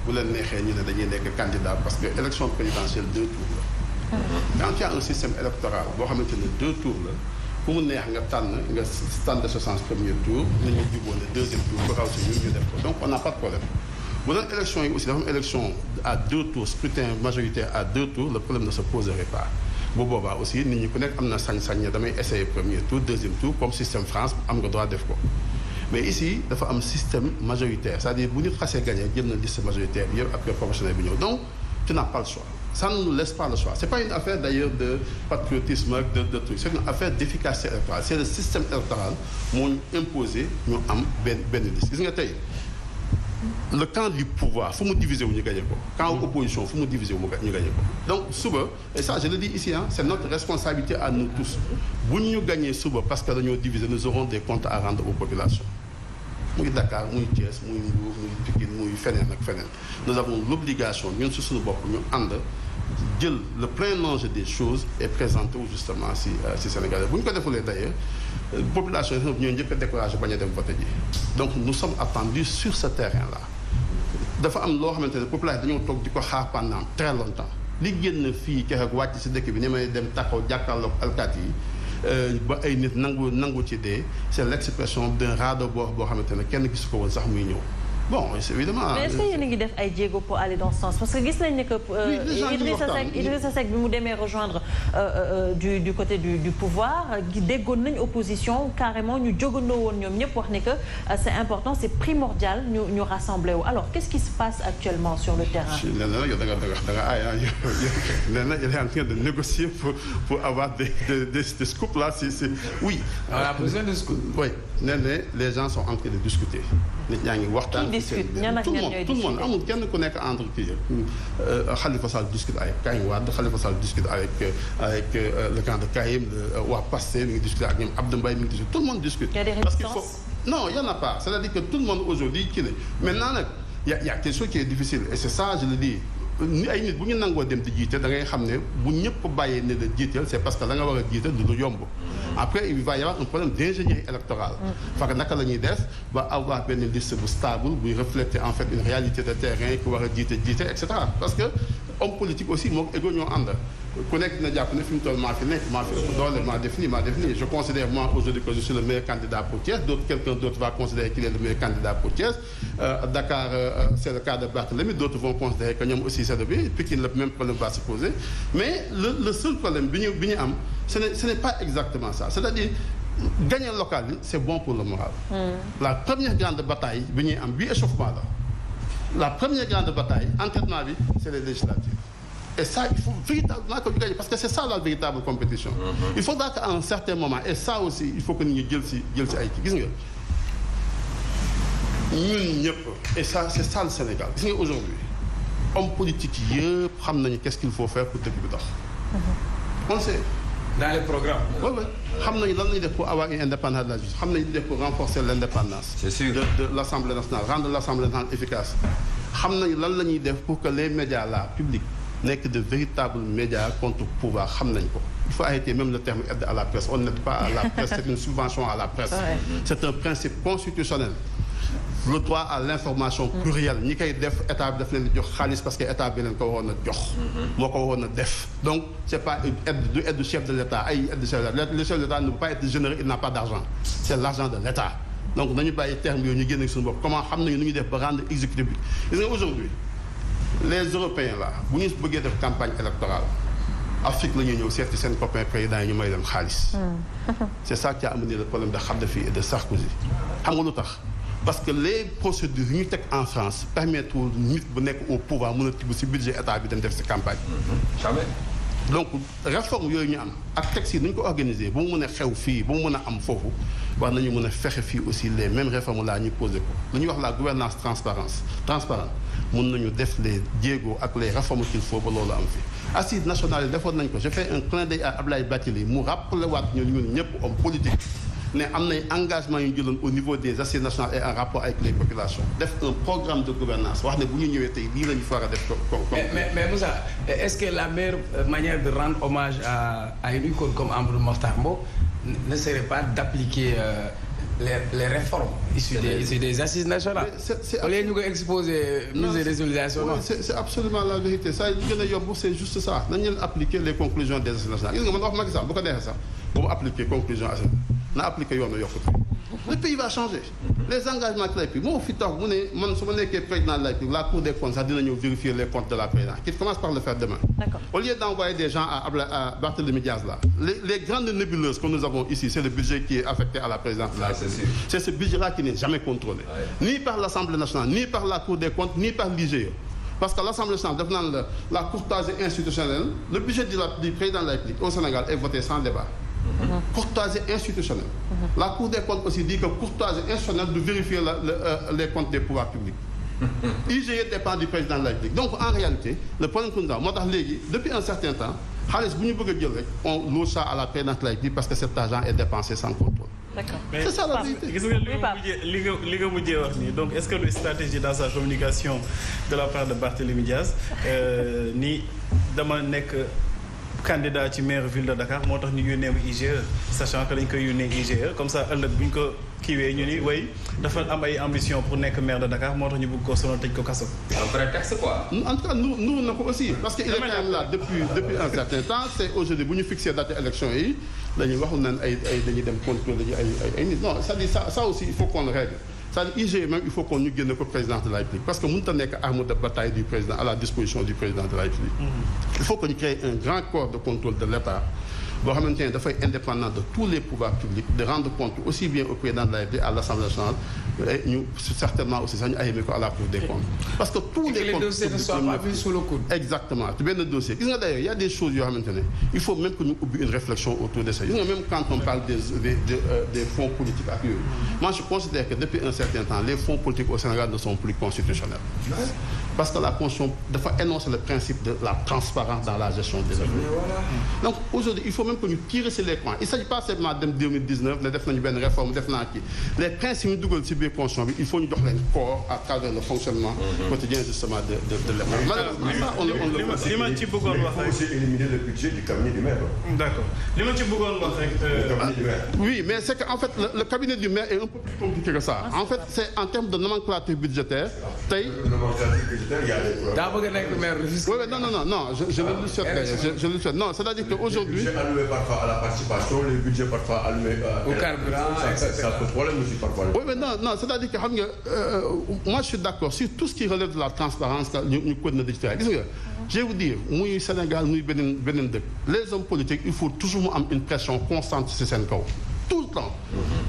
bu leen neexee ñu ne dañuy nekk candidat parce que élection présidentielle 2 tours la quand il y a un système électoral boo xamante ne 2 tours la fu mu neex nga tànn de ce sens premier tour nit ñi jubóo ne deuxième tour bu raw si ñun ñu def ko donc on n'a pas de problème bu doon élection yi aussi dafa am élection à 2 tours scrutin majoritaire à 2 tours le problème ne se poserait pas bu boobaa aussi nit ñi ku nekk am na sañ-sañ ne damay essayer premier tour deuxième tour comme système France am nga droit def ko mais ici dafa am système majoritaire c'est-à-dire bu nit xasee gagné jël na liste majoritaire bi yëpp après proportionnel bi ñëw donc tu n'as pas le choix ça ne nous laisse pas le choix c'est pas une affaire d'ailleurs de patriotisme de trucs c'est une affaire d'efficacité électorale c'est le système électoral moo ñu imposé ñu am benn liste gis nga tey le camp du pouvoir fu mu diviser wu ñu gagné ko camp opposition fu mu diviser wu ñu gagné ko donc suba et ça je le dis ici c'est notre responsabilité à nous tous bu ñu gagné suba parce que dañoo diviser nous aurons des comptes à rendre aux populations muy Dakar muy Thiès muy Mbour muy Pikine muy feneen ak feneen nous avons l'obligation ñun si suñu bopp ñu ànd jël le plein enjeu des choses et présenter wu justement si Sénégalais bu ñu ko defulee d'ailleurs population yi ñoo njëkk a découragé bañ a dem voter ji donc nous sommes attendus sur ce terrain là dafa am loo xamante ne population dañoo toog di ko xaar pendant très longtemps li génn fii keroog wàcc si dëkk bi ni may dem taxaw jàkkaarloog alkaat yi ba ay nit nangu ci dee c'est l'expression d'un ras-le-bol boo xamante ne kenn gisu ko woon sax muy ñëw bon c'est évidemment. mais est-ce que yéen a ngi def ay jéego pour aller dans ce sens parce que gis nañ ne que. Idrissa Seck bi mu demee rejoindre du côté du pouvoir déggoon nañ opposition carrément ñu jógandoo woon ñoom ñëpp wax ne que c'est important c'est primordial ñu rassembler wu alors qu'est-ce qui se passe actuellement sur le terrain. nee na yow da nga aay nee na il est en train de négocier pour avoir des scoops là c'est oui. voilà besoin de scoops. oui nee na les gens sont en train de discuter nit ñaa ngi waxtaan. tout le monde amul kenn ku nekk entre kii Khalifa Sall discute avec Karim Wade Khalifa Sall discute avec le camp de Karim waa Pastef mi ngi discuter ak ñoom Abdou Mbaye mi ngi discuter tout le monde discute. Il y a des parce qu'il faut résistances. non il y en a pas c'est-à-dire que tout le monde aujourd'hui kii la maintenant nag y a quelque chose qui est difficile et c'est ça je le dis ay nit bu ñu nangoo dem di jiite da ngay xam ne bu ñëpp bàyyee ne la jiiteel c'est parce que la nga war a jiite du lu yomb après il va y avoir un problème d'ingénierie électorale parce que naka la ñuy def ba avoir benn liste bu stable buy refléter en fait une réalité de terrain ku war a jiite et cetera parce que homme politique aussi moo égo ñoo ànd ku nekk dina jàpp ne fi mu toll maa fi nekk maa fi ëpp doole maa def nii je considère moi aujourd'hui que je suis le meilleur candidat pour Thiès quelqu'un d'autre va considérer qu'il est le meilleur candidat pour Thiès Dakar c'est le cas de Barthélémy d'autres vont considérer que ñoom aussi c'est le bien Pikine le même problème va se poser mais le seul problème bi ñu am ce n'est pas exactement ça c'est-à-dire gagner local bi c'est bon pour le moral la première grande bataille bi ñuy am bi échauffement la première grande bataille entraînement bi c'est les législatives Et ça, il faut véritablement que ñu gagner parce que c'est ça la véritable compétition. Il faudra qu'à un certain moment et ça aussi il faut que nit ñi jël si ay kii gis nga ñun ñëpp et ça c'est ça le Sénégal gis nga aujourd'hui homme politique yëpp xam nañu qu'est-ce qu'il faut faire pour dëkk bi dox. On sait. Dans les programmes. Oui, oui. Xam nañu lan la ñuy def pour avoir une indépendance de la justice xam nañu def pour renforcer l'indépendance. C'est sûr. de l'Assemblée nationale rendre l'Assemblée nationale efficace. Xam nañu lan la ñuy def pour que les médias là publics nekk de véritables médias contre pouvoir xam nañ ko. Il faut arrêter même le terme aide à la presse. On n'aide pas à la presse, c'est une subvention à la presse. Ouais. C'est un principe constitutionnel. Le droit à l'information plurielle ñi koy def état bi daf leen di jox xaalis parce que état bi leen ko waroon a jox. moo ko waroon a def. Donc c'est pas une aide du chef de l'État ay aide du chef de l'État. Le chef de l'État ne peut pas être généreux, il n'a pas d'argent. C'est l'argent de l'État. Donc nañu bàyyi terme yooyu ñu génne suñu bopp comment xam nañu nu ñuy def ba rendre exécutif bi. Gis nga aujourd'hui les Européens là bu ñu bëggee def campagne électorale Afrique la ñuy ñëw seeti seen copains présidents yi ñu may leen xaalis. C'est ça qui a amené le problème de Kadhafi et de Sarkozy. Xam nga lu tax. Parce que les procédures yu ñu teg en France permettent nit bu nekk au pouvoir mën a tibb ci budget état bi dem def ci campagne. jamais. Donc réforme yooyu ñu am ak texte yi nañu ko organiser ba mu mën a xew fii ba mu mën a am foofu war nañu mën a fexe fii aussi les mêmes réformes là ñu posé ko lu ñuy wax la gouvernance transparente mën nañu def les jéego ak les réformes qu'il faut ba loolu am fi. Assises nationales yi defoon nañ ko je fais un clin d'œil à Abdoulaye Bathily mu rappelé waat ñun ñëpp homme politique. ne am nay engagement yu ñu jëloon au niveau des assises nationales et en rapport avec les populations def un programme de gouvernance wax ne bu ñu ñëwee tey lii la ñu war a def mais Moussa est-ce que la meilleure manière de rendre hommage à une icône comme Amadou Mahtar Mbow ne serait pas d'appliquer les réformes issues des assises nationales au lieu ñu ko exposer musée des civilisations non c'est absolument la vérité ça li gën a yomb c'est juste ça nañu leen appliquer les conclusions des assises nationales gis nga man wax Macky Sall bu ko neexee sax bu mu appliquer conclusion na appliqué yoonu yokkute le pays va changer les engagements que lay pris moo fi tax mu ne man su ma nekkee président de la République la Cour des comptes sax dina ñëw vérifier les comptes de la présidence qui commence par le faire demain. Au lieu d'envoyer des gens à Barthélémy Diaz là les grandes nébuleuses que nous avons ici c'est le budget qui est affecté à la présidence. C'est ce budget là qui n'est jamais contrôlé ni par l'Assemblée nationale ni par la Cour des comptes ni par l'IGE. Parce que l'Assemblée nationale def naan la courtoisie institutionnelle le budget du président de la République au Sénégal est voté sans débat. Courtoisie institutionnelle. La Cour des comptes aussi dit que courtoisie institutionnelle de vérifier les comptes des pouvoirs publics. IGE dépend du président de la République. Donc en réalité le problème que nous avons moo tax léegi depuis un certain temps xaalis bu ñu bëgg a jël rek on loge ça à la présidence de la République parce que cet argent est dépensé sans contrôle. D'accord. C'est ça la vérité. gis nga li nga mujjee wax nii donc est-ce que lu stratégie dans sa communication de la part de Barthélémy Diaz ni dama nekk candidat ci maire ville de Dakar moo tax ñu yónnee IGE sachant que dañ koy yónnee IGE comme ça ëllëg bu ñu ko kiiwee ñu ni way dafa am ay ambition pour nekk maire de Dakar moo tax ñu bëgg ko sonal tëj ko kaso. un prétexte quoi. En tout cas nous na ko aussi parce que il est quand même là depuis un certain temps c'est aujourd'hui bu ñu fixé date élection yi dañuy waxul naan ay dañuy dem contrôler ji ay nit non c'est-à-dire ça aussi il faut qu'on le règle. C'est-à-dire IGE même il faut qu'on ñu génne ko président de la République parce que mënut a nekk arme de bataille du président à la disposition du président de la République. Il faut que ñu crée un grand corps de contrôle de l'État boo xamante ne dafay indépendant de tous les pouvoirs publics de rendre compte aussi bien au président de la République à l'Assemblée nationale et ñu certainement aussi sax ñu ayee ko à la Cour des comptes. Parce que tous les comptes dossiers ne soient pas mis sous le coude. Exactement ci benn dossier gis nga d'ailleurs il y a des choses yoo xamante ne il faut même que ñu ubbi une réflexion autour de ça gis nga même quand on parle des fonds politiques ak yooyu. Moi je considère que depuis un certain temps les fonds politiques au Sénégal ne sont plus constitutionnels. Parce que la Constitution dafa énoncer le principe de la transparence dans la gestion des affaires. Donc aujourd'hui il faut même que ñu tirer sur les points il s'agit pas seulement dem 2019 ne def nañu benn réforme def naa kii les principes ñu dugal ci biir Constitution bi il faut ñu jox leen corps à travers le fonctionnement quotidien justement de l'État. Malheureusement on le li ma ci bëggoon wax rek. Il faut aussi éliminer le budget du cabinet du maire. D'accord li ma ci bëggoon wax rek. Le cabinet du maire. Oui mais c'est que en fait le cabinet du maire est un peu plus compliqué que ça. En fait c'est en termes de nomenclature budgétaire tey. daa bëgg a nekk maire Rufisque. Oui non je le souhaite non c'est-à-dire que aujourd'hui alloué parfois à la participation les budgets parfois allumés au carburant ça pose problème aussi parfois. Oui mais non c'est-à-dire que xam nga moi je suis d'accord sur tout ce qui relève de la transparence ñu continuer di ci gis nga je vais vous dire muy Sénégal muy beneen dëkk les hommes politiques il faut toujours mu am une pression constante ci seen kaw tout le temps.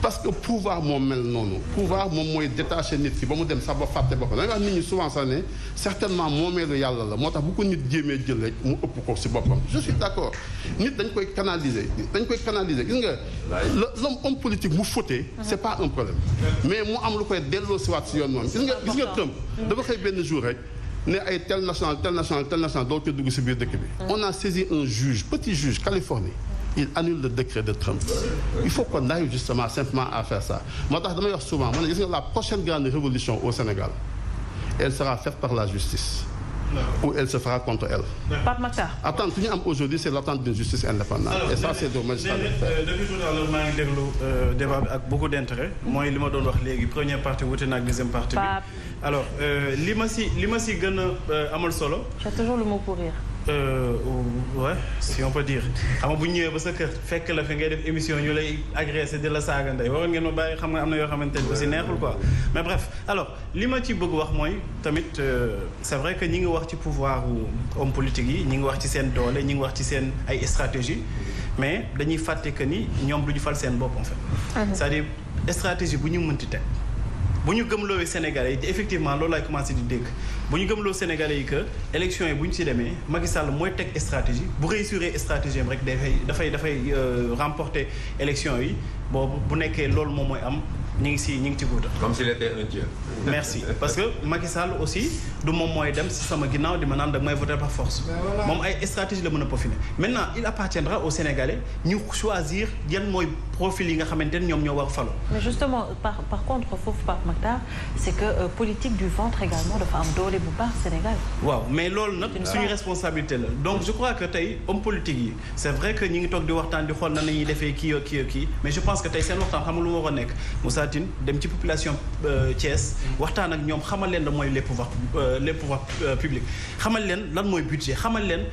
Parce que pouvoir moom mel noonu. pouvoir moom mooy détaché nit ki ba mu dem sax ba fàtte boppam da nga wax nit ñi souvent sax ne certainement moomeelu yàlla la moo tax bu ko nit jéemee jël rek mu ëpp ko si boppam. je suis d'accord nit dañ koy canaliser gis nga l'homme politique mu fauté c'est pas un problème mais mu am lu koy delloo si waat si yoon moom gis nga Trump dafa xëy benn jour rek ne ay tel national doo ko dugg si biir dëkk bi. on a saisi un juge petit juge Californie. il annule le décret de Trump. Il faut qu'on arrive justement simplement à faire ça. moo tax damay wax souvent man gis nga la prochaine grande révolution au Sénégal elle sera faite par la justice. ou elle se fera contre elle. Pape Makhtar. attente ñu am aujourd'hui c'est l'attente d'une justice indépendante. et ça c'est dommage. depuis tout à l'heure maa ngi déglu débat bi ak beaucoup d'intérêt. mooy li ma doon wax léegi première partie wute na ak deuxième partie bi. alors li ma si gën a amal solo. tu as toujours le mot pour rire. Ouais, si on peut dire xam nga bu ñu ñëwee ba sa kër fekk la fi ngay def émission ñu lay agressé di la saaga ndey waroon ngeen ma bàyyi xam nga am na yoo xamante ne aussi neexul quoi mais bref alors li ma ci bëgg wax mooy tamit c'est vrai que ñi ngi wax ci pouvoir homme politique yi ñi ngi wax ci seen doole ñi ngi wax ci seen ay stratégie mais dañuy fàtte que ni ñoom du ñu fal seen bopp en fait. c'est-à-dire stratégie bu ñu mënti teg bu ñu gëmloowee Sénégalais yi effectivement loolu laay commencé di dégg bu ñu gëmloo Sénégalais yi que élection yi bu ñu ci demee Macky Sall mooy teg stratégie bu réussir stratégie am rek dafay remporter élection yi boobu bu nekkee loolu moom mooy am ñu ngi ci guuta comme s'il était un dieu. merci parce que Macky Sall aussi du moom mooy dem si sama ginnaaw di ma naan dag may voter par force moom ay stratégie la mën a peaufiner maintenant il appartiendra aux Sénégalais ñu choisir yan mooy profil yi nga xamante ne ñoom ñoo war falu. mais justement par contre foofu Pape Makhtar c'est que politique du ventre également dafa am doole bu baax Sénégal. waaw mais loolu nag suñu responsabilité la donc je crois que tey homme politique yi c'est vrai que ñi ngi toog di waxtaan di xool nan la ñuy defee kii mais je pense que tey seen waxtaan xam nga lu war a nekk Moussa Tine dem ci population Thiès waxtaan ak ñoom xamal leen lan mooy les pouvoirs publics xamal leen lan mooy budget xamal leen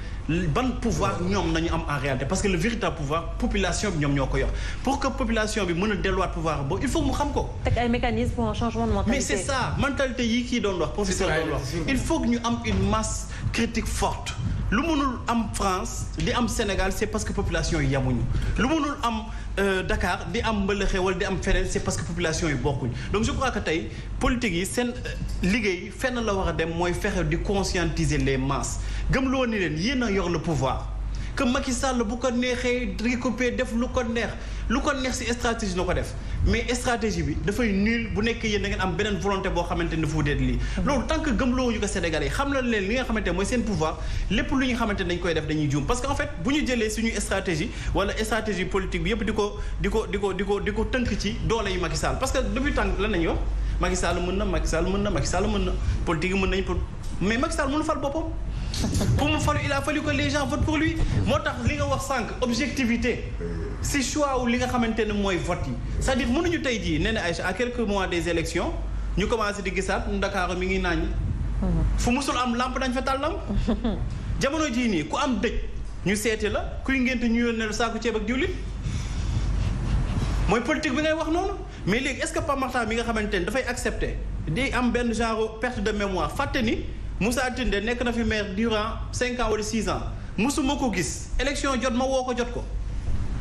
ban pouvoir ñoom nañu am en réalité parce que le véritable pouvoir population bi ñoom ñoo ko yor pour que population bi mën a delluwaat pouvoir boobu il faut mu xam ko. teg ay mécanismes pour un changement de mentalité. mais c'est ça mentalité yi kii doon wax professeur doon wax il faut que ñu am une masse critique forte lu mënul am France di am Sénégal c'est parce que population yi yamuñu lu mënul am Dakar di am mbëlëxe wala di am feneen c'est parce que population yi bokkuñ donc je crois que tey politique yi seen liggéey fenn la war a dem mooy fexe di conscientiser les masses gëm loo ni leen yéen a yor le pouvoir que Macky Sall bu ko neexee récupérer def lu ko neex ci stratégie na ko def mais stratégie bi dafay nul bu nekk yéen da ngeen am beneen volonté boo xamante ne fu deet lii loolu tant que gëmloo ñu ko Sénégalais yi xam na leen li nga xamante ne mooy seen pouvoir lépp lu ñu xamante ne dañ koy def dañuy juum parce que en fait bu ñu jëlee suñu stratégie wala stratégie politique bi yëpp di ko tënk ci doole yi Macky Sall parce que depuis tant lan nañuy wax Macky Sall mën na politique yi mën nañ mais Macky Sall mënu fal boppam pour mu falu il a fallu que les gens votent pour lui moo tax li nga wax sànq objectivité si choix wu li nga xamante ne mooy vote yi c'est-à-dire mënuñu tey jii nee na Aïcha à quelques mois des élections ñu commencé di gisaat Ndakaaru mi ngi naañ fu musul am lampe dañ fa taal lampe jamono jii nii ku am dëj ñu seeti la kuy ngénte ñu yónnee la saako ceeb ak diwlin mooy politique bi ngay wax noonu mais léegi est-ce que Pape Makhtar mi nga xamante ne dafay accepter di am benn genre perte de mémoire fàtte ni Moussa Tinde nekk na fi maire durant 5 ans wala 6 ans musuma ko gis élection jot ma woo ko jot ko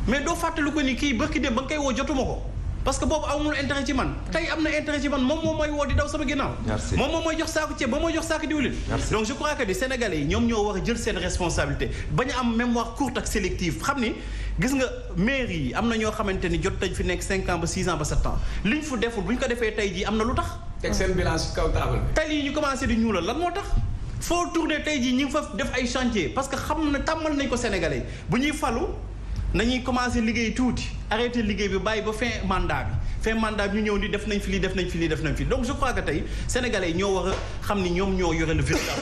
mais doo fàttali ko ni kii bëkki dem ba nga koy woo jotuma ko parce que boobu amul intérêt ci man tey am na intérêt ci man moom mooy woo di daw sama ginnaaw moom mooy jox saako ceeb ba mooy jox saako diwlin donc je crois que les Sénégalais yi ñoom ñoo war a jël seen responsabilité bañ a am mémoire courte ak sélective xam ni gis nga maire yi am na ñoo xamante ni jot nañ fi nekk 5 ans ba 6 ans ba 7 ans liñ fu deful bu ñu ko defee tey jii am na lu tax teg seen bilan ci kaw table bi. tey yi ñu commencé di ñuulal lan moo tax foo tourné tey jii ñu ngi fa def ay chantier parce que xam na tàmmal nañ ko Sénégalais bu ñuy falu nañuy commencé liggéey tuuti arrêté liggéey bi bàyyi ba fin mandat bi ñu ñëw ni def nañ fi lii donc je crois que tey Sénégalais yi ñoo war a xam ni ñoom ñoo yore le véritable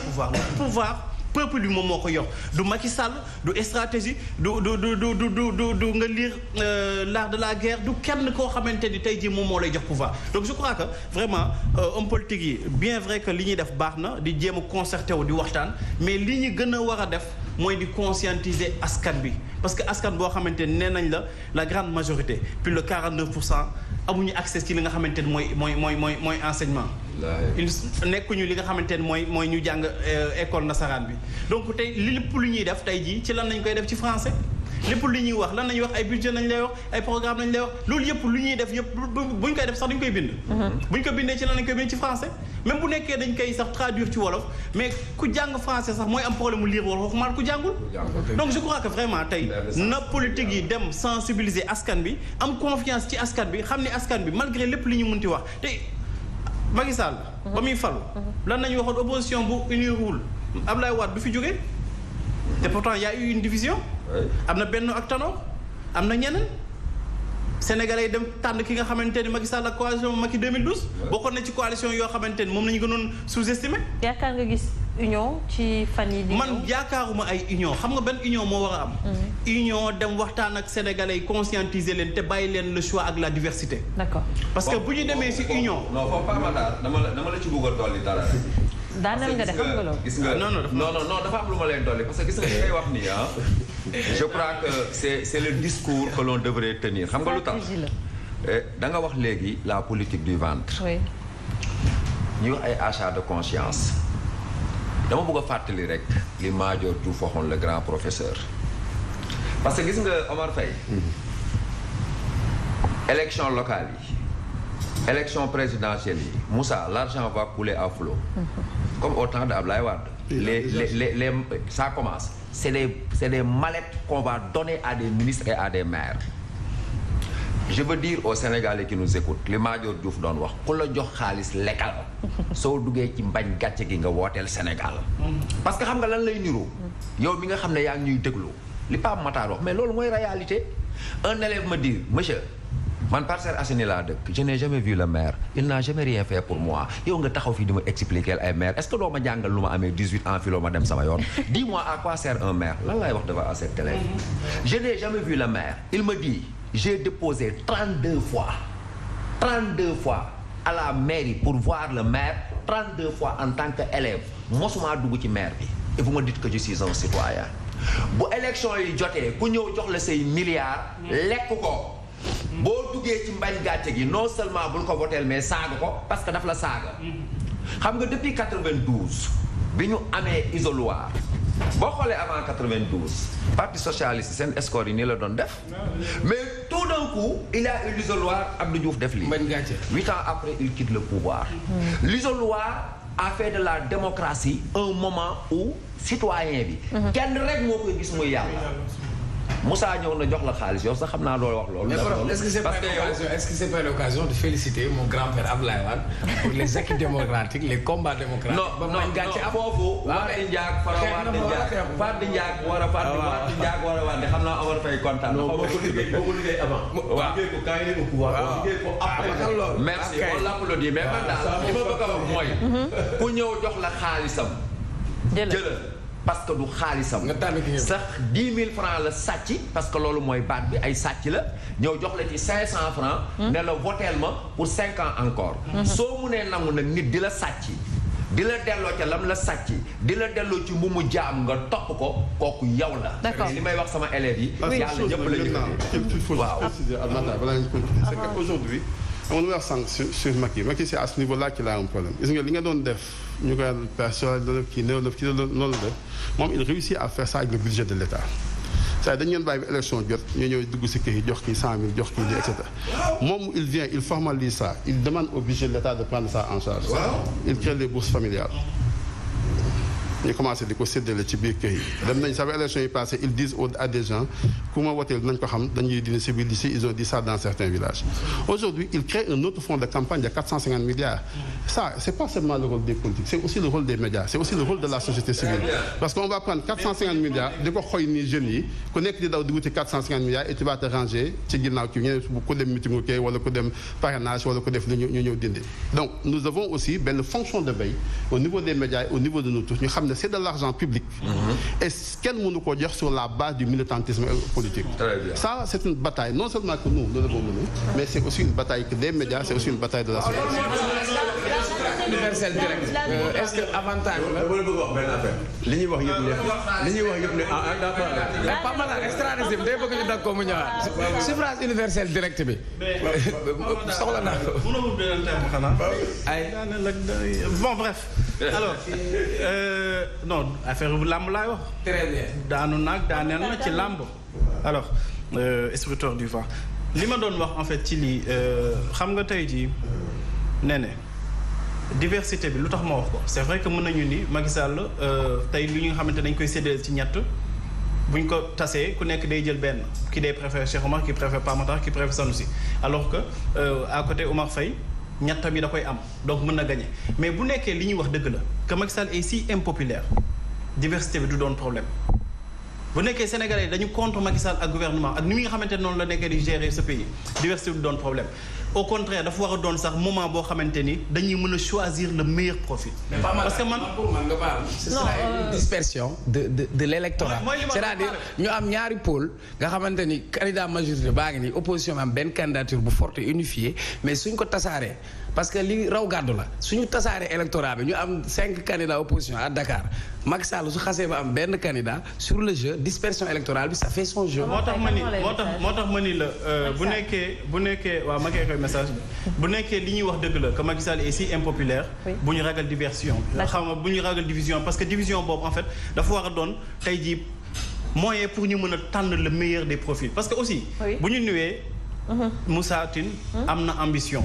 pouvoir peuple bi moom moo ko yor du Macky Sall du stratégie du nga lire l'art de la guerre du kenn koo xamante ni tey jii moom moo lay jox pouvoir donc je crois que vraiment homme politique yi bien vrai que li ñuy def baax na di jéem a concerté wu di waxtaan mais li ñu gën a war a def mooy di conscientiser askan bi parce que askan boo xamante ni nee nañ la grande majorité plus de 49% amuñu accès ci li nga xamante ni mooy enseignement nekkuñu li nga xamante ne mooy ñu jàng école nasaraan bi donc tey li lépp lu ñuy def tey jii ci lan lañ koy def ci français lépp lu ñuy wax lan lañuy wax ay budget nañ lay wax ay programme nañ lay wax loolu yëpp lu ñuy def yëpp buñ koy def sax dañ koy bind buñ ko bindee ci lan lañ koy bind ci français même bu nekkee dañ koy sax traduire ci wolof mais ku jàng français sax mooy am problème mu lire wolof waxumaan ku jàngul donc je crois que vraiment tey na politique yi dem sensibiliser askan bi am confiance ci askan bi xam ni askan bi malgré lépp li ñu mënti wax te Macky Sall ba muy falu lan nañu waxoon opposition bu uniruwul Abdoulaye Wade du fi jógee te pourtant y a eu une division am na Benno ak Tanor am na ñeneen Sénégalais yi dem tànn ki nga xamante ni Macky Sall ak coalition Macky 2012 bokkoon na ci coalition yoo xamante ni moom la ñu gënoon sous-estimé. yaakaar nga gis union ci fan yi. man yaakaaruma ay union xam nga benn union moo war a am. union dem waxtaan ak Sénégalais yi conscientiser leen te bàyyi leen le choix ak la diversité. d'accord parce que bu ñu demee ci union. non foofu Pape Matar dama la ci bëgg a dolli dara. daaneel nga def xam nga loolu. gis nga non dafa am lu ma leen dolli parce que gis nga li ngay wax nii ah. je crois que c'est le discours que l'on devrait tenir xam nga lu tax da nga wax léegi la politique du ventre. oui. ñuy wax ay achat de conscience dama bëgg a fàttali rek li Madior Diouf waxoon le grand professeur parce que gis nga Omar Faye élection locale yi élection présidentielle yi Moussa l'argent va couler à flot comme au temps de Abdoulaye Wade les ça commence c'est des mallettes qu'on va donner à des ministres et à des maires je veux dire aux Sénégalais qui nous écoutent li Madior Diouf doon wax ku la jox xaalis lekkal soo duggee ci mbañ gàcce gi nga wooteel Sénégal parce que xam nga lan lay niru yow mi nga xam ne yaa ngi ñuy déglu li Pape Matar wax mais loolu mooy réalité un élève me dit monsieur man Parcelles Assainies laa dëkk je n'ai jamais vu le maire il n'a jamais rien fait pour moi yow nga taxaw fii di ma expliquer ay maire est-ce que doo ma jàngal lu ma amee 18 ans philo ma dem sama yoon dis-moi à quoi sert un maire lan laay wax devant cette télé je n'ai jamais vu le maire il me dit j'ai déposé 32 fois à la mairie pour voir le maire 32 fois en tant qu'élève mosuma dugg ci maire bi et vous me dites que je suis un citoyen bu élection yi jotee ku ñëw jox la say milliards lekk ko boo duggee ci mbañ gàcce gi non seulement bul ko voteel mais saaga ko parce que daf la saaga xam nga depuis 92 bi ñu amee isoloir boo xoolee avant 92 parti socialiste seen score yi nii la doon def mais tout d'un coup il y a eu l'isoloir Abdou Diouf def lii 8 ans après il quitte le pouvoir l'isoloir a fait de la démocratie un moment où citoyen bi kenn rek moo koy gis muy yàlla Moussa ñëw na jox la xaalis yow sax xam naa loolu wax loolu. est-ce que c'est pas l'occasion de féliciter mon grand-père Abdoulaye Wade pour les acquis démocratiques les combats démocratiques. non foofu. war di njaag fara war di njaag far di njaag war a far di war di njaag war a war di xam naa Omar Faye kontaan. non boo ko liggéey avant. waaw liggéey ko quand il est au pouvoir. liggéey ko après. merci on l'applaudit mais man daal li ma bëgg a wax mooy. ku ñëw jox la xaalisam. jëlal. parce que du xaalisam sax 10 000 francs la sàcc parce que loolu mooy baat bi ay sàcc la ñëw jox la ci 500 francs ne la voteel ma pour 5 ans encore soo munee nangu nag nit di la sàcc di la delloo ca lam la sàcc di la delloo ci mbumu jaam nga topp ko kooku yow la li may wax sama élèves yi yàlla ñëpp la il faut préciser Almata balaa ñu continuer c'est que aujourd'hui on va sànq sur Macky c'est à ce niveau-là qu'il a un problème gis nga li nga doon def ñu koy personne doon def kii néew def kii noonu la def moom il réussit à faire ça avec le budget de l'État c'est-à-dire dañu leen bàyyi ba élection jot ñu ñëw dugg si kii jox kii 100 000 jox kii et cetera moom il vient il formalise ça il demande au budget de l'État de prendre ça en charge il crée les bourses familiales ñu commencé di ko séddale ci biir kër yi dem nañ sax élection yi passé ils disent à des gens ku ma woteel dinañ ko xam dañuy dina si biir d'ici ils ont dit ça dans certains villages aujourd'hui il crée un autre fonds de campagne de 450 milliards ça c'est pas seulement le rôle des politiques c'est aussi le rôle des médias c'est aussi le rôle de la société civile parce qu'on va prendre 450 milliards di ko xoy nii jeunes yi ku nekk di daw di wuti 450 milliards et tu vas te ranger ci ginnaaw kii ñeneen ku dem meeting kay wala ku dem parrainage wala ku def li ñu ñëw dindi donc nous avons aussi benn fonction de veille au niveau des médias et au niveau de nous tous ñu xam ne c'est de l'argent public et kenn mënu ko jox sur la base du militantisme politique ça c'est une bataille non seulement que nous devons mener mais c'est aussi une bataille que des médias c'est aussi une bataille de la société universel direct est-ce que avantage la bëgg wax benn affaire li ñuy wax yëpp ne pas mal extra régime day bëgg ñu dag ko mu ñëwaat suffrage universel direct bi soxla naa ko ay bon bref alors non affaire bu làmb laay wax très bien daanu naag daaneel na ci làmb alors espiriteur du vent li ma doon wax en fait ci lii xam nga tey jii nee diversité bi lu tax ma wax ko c'est vrai que mën nañu ni Macky Sall tey lu ñu nga xamante dañ koy séddale ci ñett bu ñu ko tasee ku nekk day jël benn ki day préfère Cheikh Omar ki préfère Pape Matar ki préfère Sanoussi alors que à côté Omar Faye ñettam yi da koy am donc mën na gagner mais bu nekkee li ñuy wax dëgg la que Macky Sall est si impopulaire diversité bi du doon problème bu nekkee Sénégalais yi dañu contre Macky Sall ak gouvernement ak ni mi nga xamante ne noonu la nekkee di gérer ce pays diversité bi du doon problème au contraire dafa war a doon sax moment boo xamante ni dañuy mën a choisir le meilleur profil. parce que man pour man nga baal ce sera une dispersion de l'électorat c'est-à-dire ñu am ñaari pôle nga xamante ni candidat majorité baa ngi nii opposition bi am benn candidature bu forte unifiée mais suñ ko tasaaree parce que li raw gàddu la suñu tasaaree électorat bi ñu am 5 candidats opposition à Dakar Macky Sall su xasee ba am benn candidat sur le jeu dispersion électorale bi ça fait son jeu. moo tax ma ni la bu nekkee waaw ma koy message bu nekkee li ñuy wax dëgg la que Macky Sall est si impopulaire. bu ñu ragal diversion. xam nga bu ñu ragal division parce que division boobu en fait dafa war a doon tey jii moyen pour ñu mën a tànn le meilleur des profils parce que aussi. bu ñu nuwee. Moussa Tine am na ambition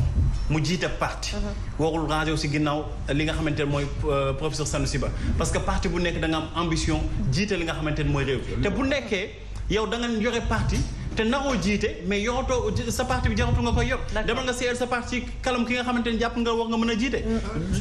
mu jiite parti warul ranger aussi ginnaaw li nga xamante ne mooy professeur Sanoussi Ba parce que parti bu nekk da nga am ambition jiite li nga xamante ne mooy réew te bu nekkee yow da nga yore parti te naroo jiite mais yoratoo sa parti bi jaratu nga koy yor demal nga seeyal sa parti kalam ki nga xamante ne jàpp nga war nga mën a jiite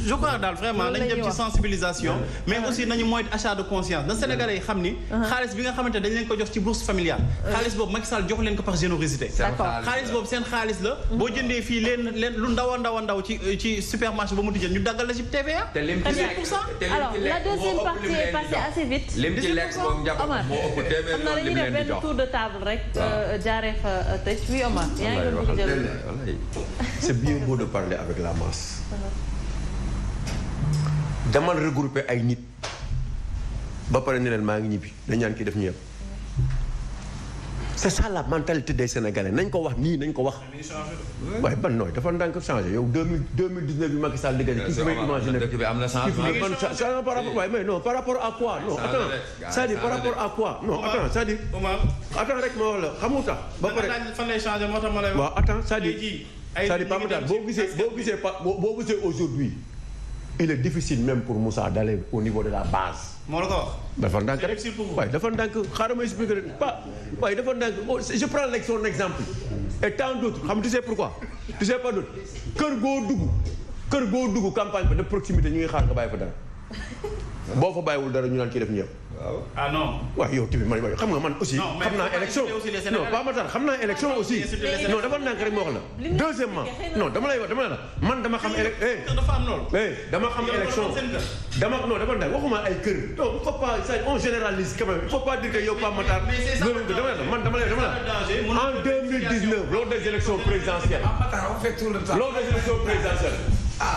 je crois daal vraiment nañ dem ci sensibilisation mais aussi nañu mooy achat de conscience na Sénégalais yi xam ni xaalis bi nga xamante dañ leen ko jox ci bourse familiale xaalis boobu Macky Sall jox leen ko par générosité xaalis boobu seen xaalis la boo jëndee fii leen lu ndaw a ndaw ci supermarché ba mu tijjee ñu daggal la ci TVA alors la deuxième partie est passée assez vite Omar xam na dañuy def benn tour de table rek jaaree fa tëj oui Omar yaa ngi doon jël c'est bien beau de parler avec la masse demal regrouper ay nit ba pare ne leen maa ngi ñibbi dañ ñaan kii def ñu yëpp c'est ça la mentalité des Sénégalais nañ ko wax nii nañ ko wax waaye ban nooy dafa ndànk changé yow 2019 bi Macky Sall di gagné qui pouvait imaginer dëkk bi am na changement par rapport waaye mais non par rapport à quoi non attends c'est-à-dire par rapport à quoi non attends c'est-à-dire attends rek ma wax la xam nga tax ba pare fan lay changé moo tax ma lay wax waaw attends c'est-à-dire pas ma boo gisee aujourd'hui il est difficile même pour Moussa d'aller au niveau de la base moo la ko wax dafa ndànk rek waaye dafa ndànk xaaral ma expliquer rek pas waaye dafa ndànk je prends son exemple et tant d'autres xam tu sais pourquoi tu sais pas d'autres kër goo dugg campagne ba de proximité ñu ngi xaar nga bàyyi fa dara boo fa bàyyiwul dara ñu naan kii def ñëpp ah non waaw yow tamit man xam nga man aussi xam naa élection non pas ma tar xam naa élection aussi non dafa ndànk rek ma wax la deuxièmement non dama lay wax dama la man dama xam dama xam élection dama ndànk waxuma ay kër non il faut pas ça on généralise quand même il faut pas dire que yow pas ma tar loolu dama la man dama la en 2019 lors des élections présidentielles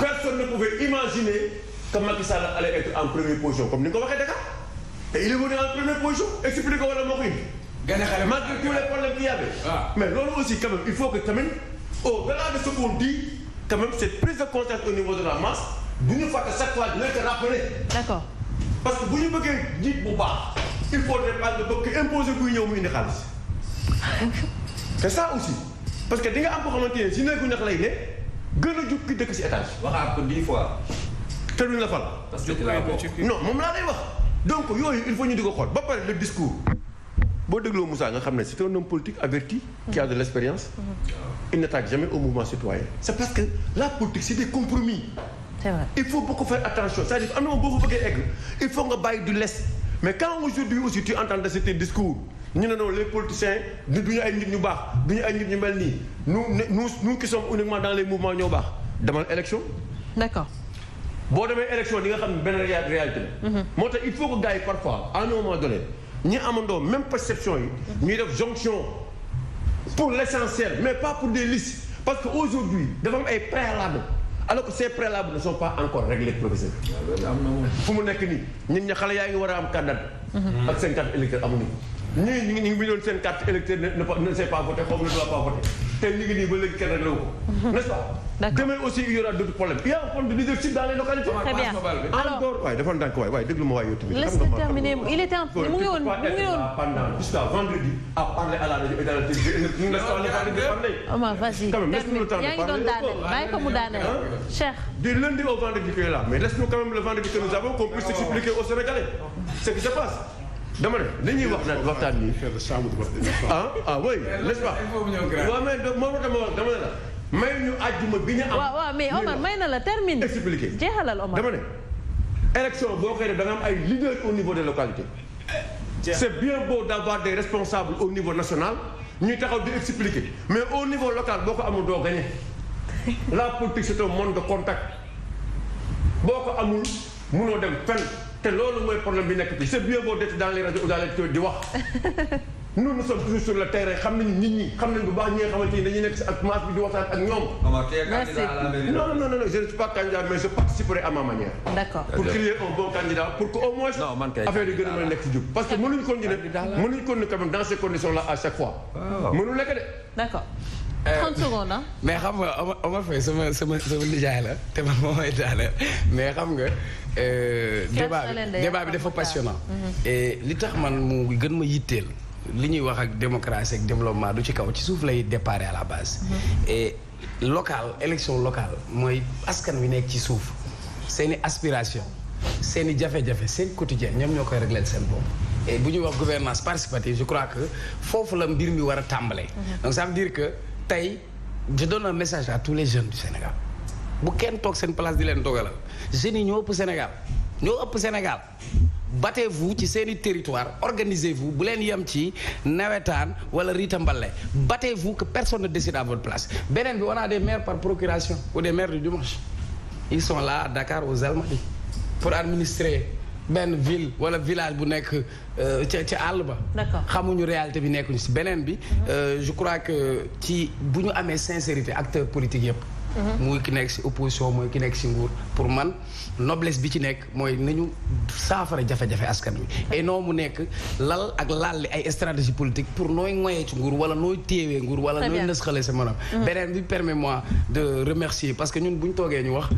personne ne pouvait imaginer que Macky Sall allait être en première position comme ni nga ko waxee Dakar et il est venu en première position expliqué ko wala moo ko indi malgré tous les problèmes qu'il y avait mais loolu aussi quand même il faut que tamit au-delà de ce qu'on dit quand même cette prise de conscience au niveau de la masse bu ñu fàtte chaque fois dinañ ko rappeler d'accord parce que bu ñu bëggee jiit bu baax il faudrait pas nga bëgg imposer kuy ñëw mu indi xaalis c'est ça aussi parce que di nga am ko xamante ne si nekku ñax lay ne gën a jug ki dëkk si étage waxaat ko 10 fois te duñ la fal non moom laa lay wax donc yooyu il faut ñu di ko xool ba pare le discours boo dégloo Moussa nga xam ne c'est un homme politique averti qui a de l'expérience il n'attaque jamais au mouvement citoyen c'est parce que la politique c'est des compromis c'est vrai il faut beaucoup faire attention c'est-à-dire am na boo fa bëggee egg il faut nga bàyyi du lest mais quand aujourd'hui aussi tu entends de certains discours ñu ne non les politiciens duñu ay nit ñu baax duñu ay nit ñu mel nii nous qui sommes uniquement dans les mouvements ñoo baax demal élection d'accord boo demee élection di nga xam ne benn réalité la moo tax il faut que gars yi parfois à un moment donné ñi amandoo même perception yi ñuy def jonction pour l'essentiel mais pas pour des listes parce que aujourd'hui dafa am ay préalables alors que ces préalables ne sont pas encore réglés professeur fu mu nekk nii ñun ña xale yaa ngi war a am candidat ak 50 électeurs amuñu ñii ñu ngi bindoon seen carte électeur ne sait pas voter xaw ma ne doit pas voter tey ñu ngi nii ba léegi kenn rek la ko n'est-ce pas. demain aussi il y aura d'autres problèmes il y a un problème de leadership dans les localités. Très bien encore waaye dafa ndànk waay déglu ma waay yow tamit. laisse-le terminer il était en mu ngi woon pendant jusqu'à vendredi à parler à la radio et dans la télévision. Omar vas-y yaa ngi doon daaneel bàyyi ko mu daaneel Cheikh. du lundi au vendredi que là mais laisse-nous quand même le vendredi que nous avons qu'on puisse expliquer aux Sénégalais ce qui se passe. dama ne li ñuy wax nag waxtaan bi oui n'est-ce pas. waaw mais moom dama ne la may ñu àjjuma bi ñu am. waaw mais Omar may na la termine. expliqué jeexalal Omar. dama ne élection boo koy def da nga am ay leaders au niveau des localités. c'est bien beau d'avoir des responsables au niveau national ñuy taxaw di expliquer mais au niveau local boo ko amul doo gagner. la politique c'est un monde de contact boo ko amul mënoo dem fenn. te loolu mooy problème bi nekk fii c'est bien beau d'être dans les radios ou dans les télévisions di wax nous sommes toujours sur le terrain xam nañu nit ñi xam nañu bu baax ñi nga xamante ni dañuy nekk si ak masse bi di waxtaan ak ñoom. non je ne suis pas candidat mais je participerai à ma manière. D'accord. Pour créer un bon candidat pour que au moins. affaire yi gën a mën a nekk si jub. parce que mënuñu continuer quand même dans ces conditions là à chaque fois. mënu nekk de. D'accord. 30 secondes ah. mais xam nga Omar Faye sama nijaay la te man moo may daaneel mais xam nga. débat bi dafa passionnant. et li tax man mu gën ma yitteel li ñuy wax ak démocratie ak développement du ci kaw ci suuf lay déparé à la base. et élection locale mooy askan wi nekk ci suuf seeni aspiration seeni jafe-jafe seen quotidien ñoom ñoo koy régler seen bopp. et bu ñuy wax gouvernance participative je crois que foofu la mbir mi war a tàmbalee. donc ça veut dire que. tey je donne un message à tous les jeunes du Sénégal bu kenn toog seen place di leen dogalal jeunes yi ñoo ëpp Sénégal battez-vous ci seeni territoire organisez-vous bu leen yem ci nawetaan wala riita mbale battez-vous que personne ne décide à votre place beneen bi on a des maires par procuration ou des maires du dimanche ils sont là à Dakar aux Almadies pour administrer benn ville wala village bu nekk ca àll ba. xamuñu réalité bi nekkuñu ci beneen bi. je crois que ci bu ñu amee sincérité acteurs politiques yëpp. muy ki nekk ci opposition mooy ki nekk ci nguur pour man noblesse bi ci nekk mooy nañu saafara jafe-jafe askan wi. et non mu nekk lal ak lalli ay stratégie politique pour nooy ngoyee ci nguur wala nooy téewee nguur. wala nooy nësxale sa morom. beneen bi permets-moi de remercier parce que ñun bu ñu toogee ñu wax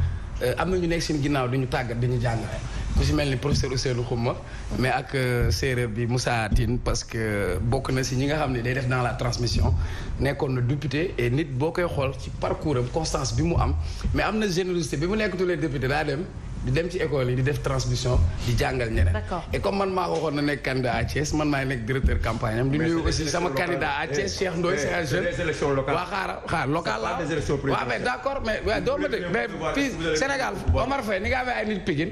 am na ñu nekk seen ginnaaw di ñu tàggat di ñu jàngale. ku si mel ni professeur Ousseynou Khouma mais ak séeréer bi Moussa Tine parce que bokk na si ñi nga xam ne day def dans la transmission nekkoon na député et nit boo koy xool ci parcours am constance bi mu am mais am na générosité bi mu nekkutulee député daa dem di dem ci école yi di def transmission di jàngal ñeneen. et comme man maa waxoon na nekk candidat à Thiès man maay nekk directeur campagne am. di nuyu aussi sama candidat à Thiès Cheikh Ndoye c'est un jeune. waa xaar local la waaw mais d'accord mais waaw doo ma dégg mais fii Sénégal Omar Faye ni nga amee ay nit Pikine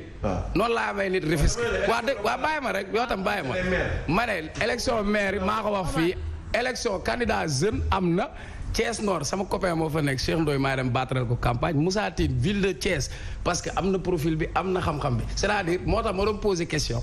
noonu laa amee nit Rufisque waa bàyyi ma rek yoo tam bàyyi ma ne élection maire maa ko wax fii élection candidat jeune am na Thiès Nord sama copain moo fa nekk Cheikh Ndoye maa dem battre ko campagne Moussa Tine ville de Thiès parce que am na profil bi am na xam-xam bi c'est-à-dire moo tax ma doon poser question.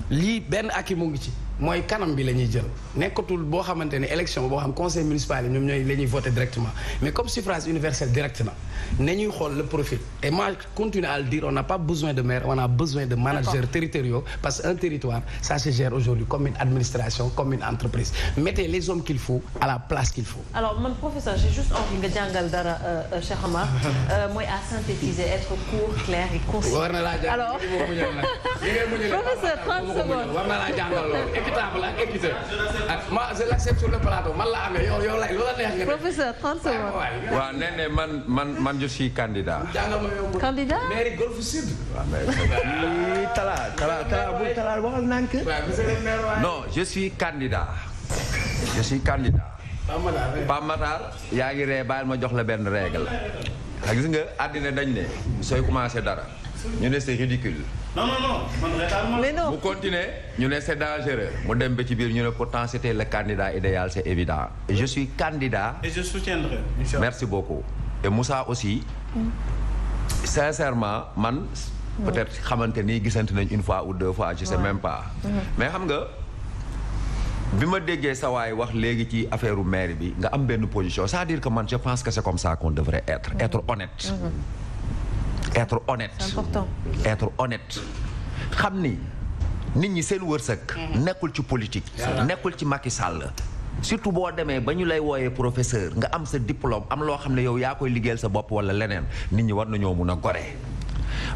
lii benn akki mu ngi ci mooy kanam bi la ñuy jël nekkatul boo xamante ne élection boo xam conseil municipal yi ñoom ñooy la ñuy voter directement mais comme suffrage universel direct na nañuy xool le profil et moi continue à le dire on n'a pas besoin de maire on a besoin de managers territoriaux parce qu'un territoire ça se gère aujourd'hui comme une administration comme une entreprise mettez les hommes qu'il faut à la place qu'il faut. Alors man professeur j'ai juste envie nga jàngal dara Cheikh Amar mooy à synthétiser être court clair et concis. Alors professeur 30 secondes. war na laa jàngal loolu équitable ak équité ak moi je l'accepte sur le plateau man la amee yow lay loola neex nga. professeur 30 secondes. waaw nee na man je suis candidat. candidat. mairie Golf Sud. Talla waxal nànk. non je suis candidat. Pape Matar yaa ngi ree bàyyil ma jox la benn règle la gis nga àddina dañ ne sooy commencé dara ñu ne c'est ridicule. non mais non mu continuer ñu ne c'est dangereux mu dem ba ci biir ñu ne pourtant c'était le candidat idéal c'est évident et je suis candidat. et je soutiendrai. merci beaucoup et Moussa aussi. sincèrement man. peut-être xamante ni gisante nañ une fois ou deux fois je sais même pas. mais xam nga. bi ma déggee sa waay wax léegi ci affaire u maire bi nga am benn position c'est-à-dire que man je pense que c'est comme ça qu'on devrait être honnête. être honnête. C'est important. être honnête xam ni nit ñi seen wërsëg. nekkul ci politique. nekkul ci Macky Sall. surtout boo demee ba ñu lay wooyee professeur nga am sa diplôme am loo xam ne yow yaa koy liggéeyal sa bopp wala leneen nit ñi war nañoo mun a gore.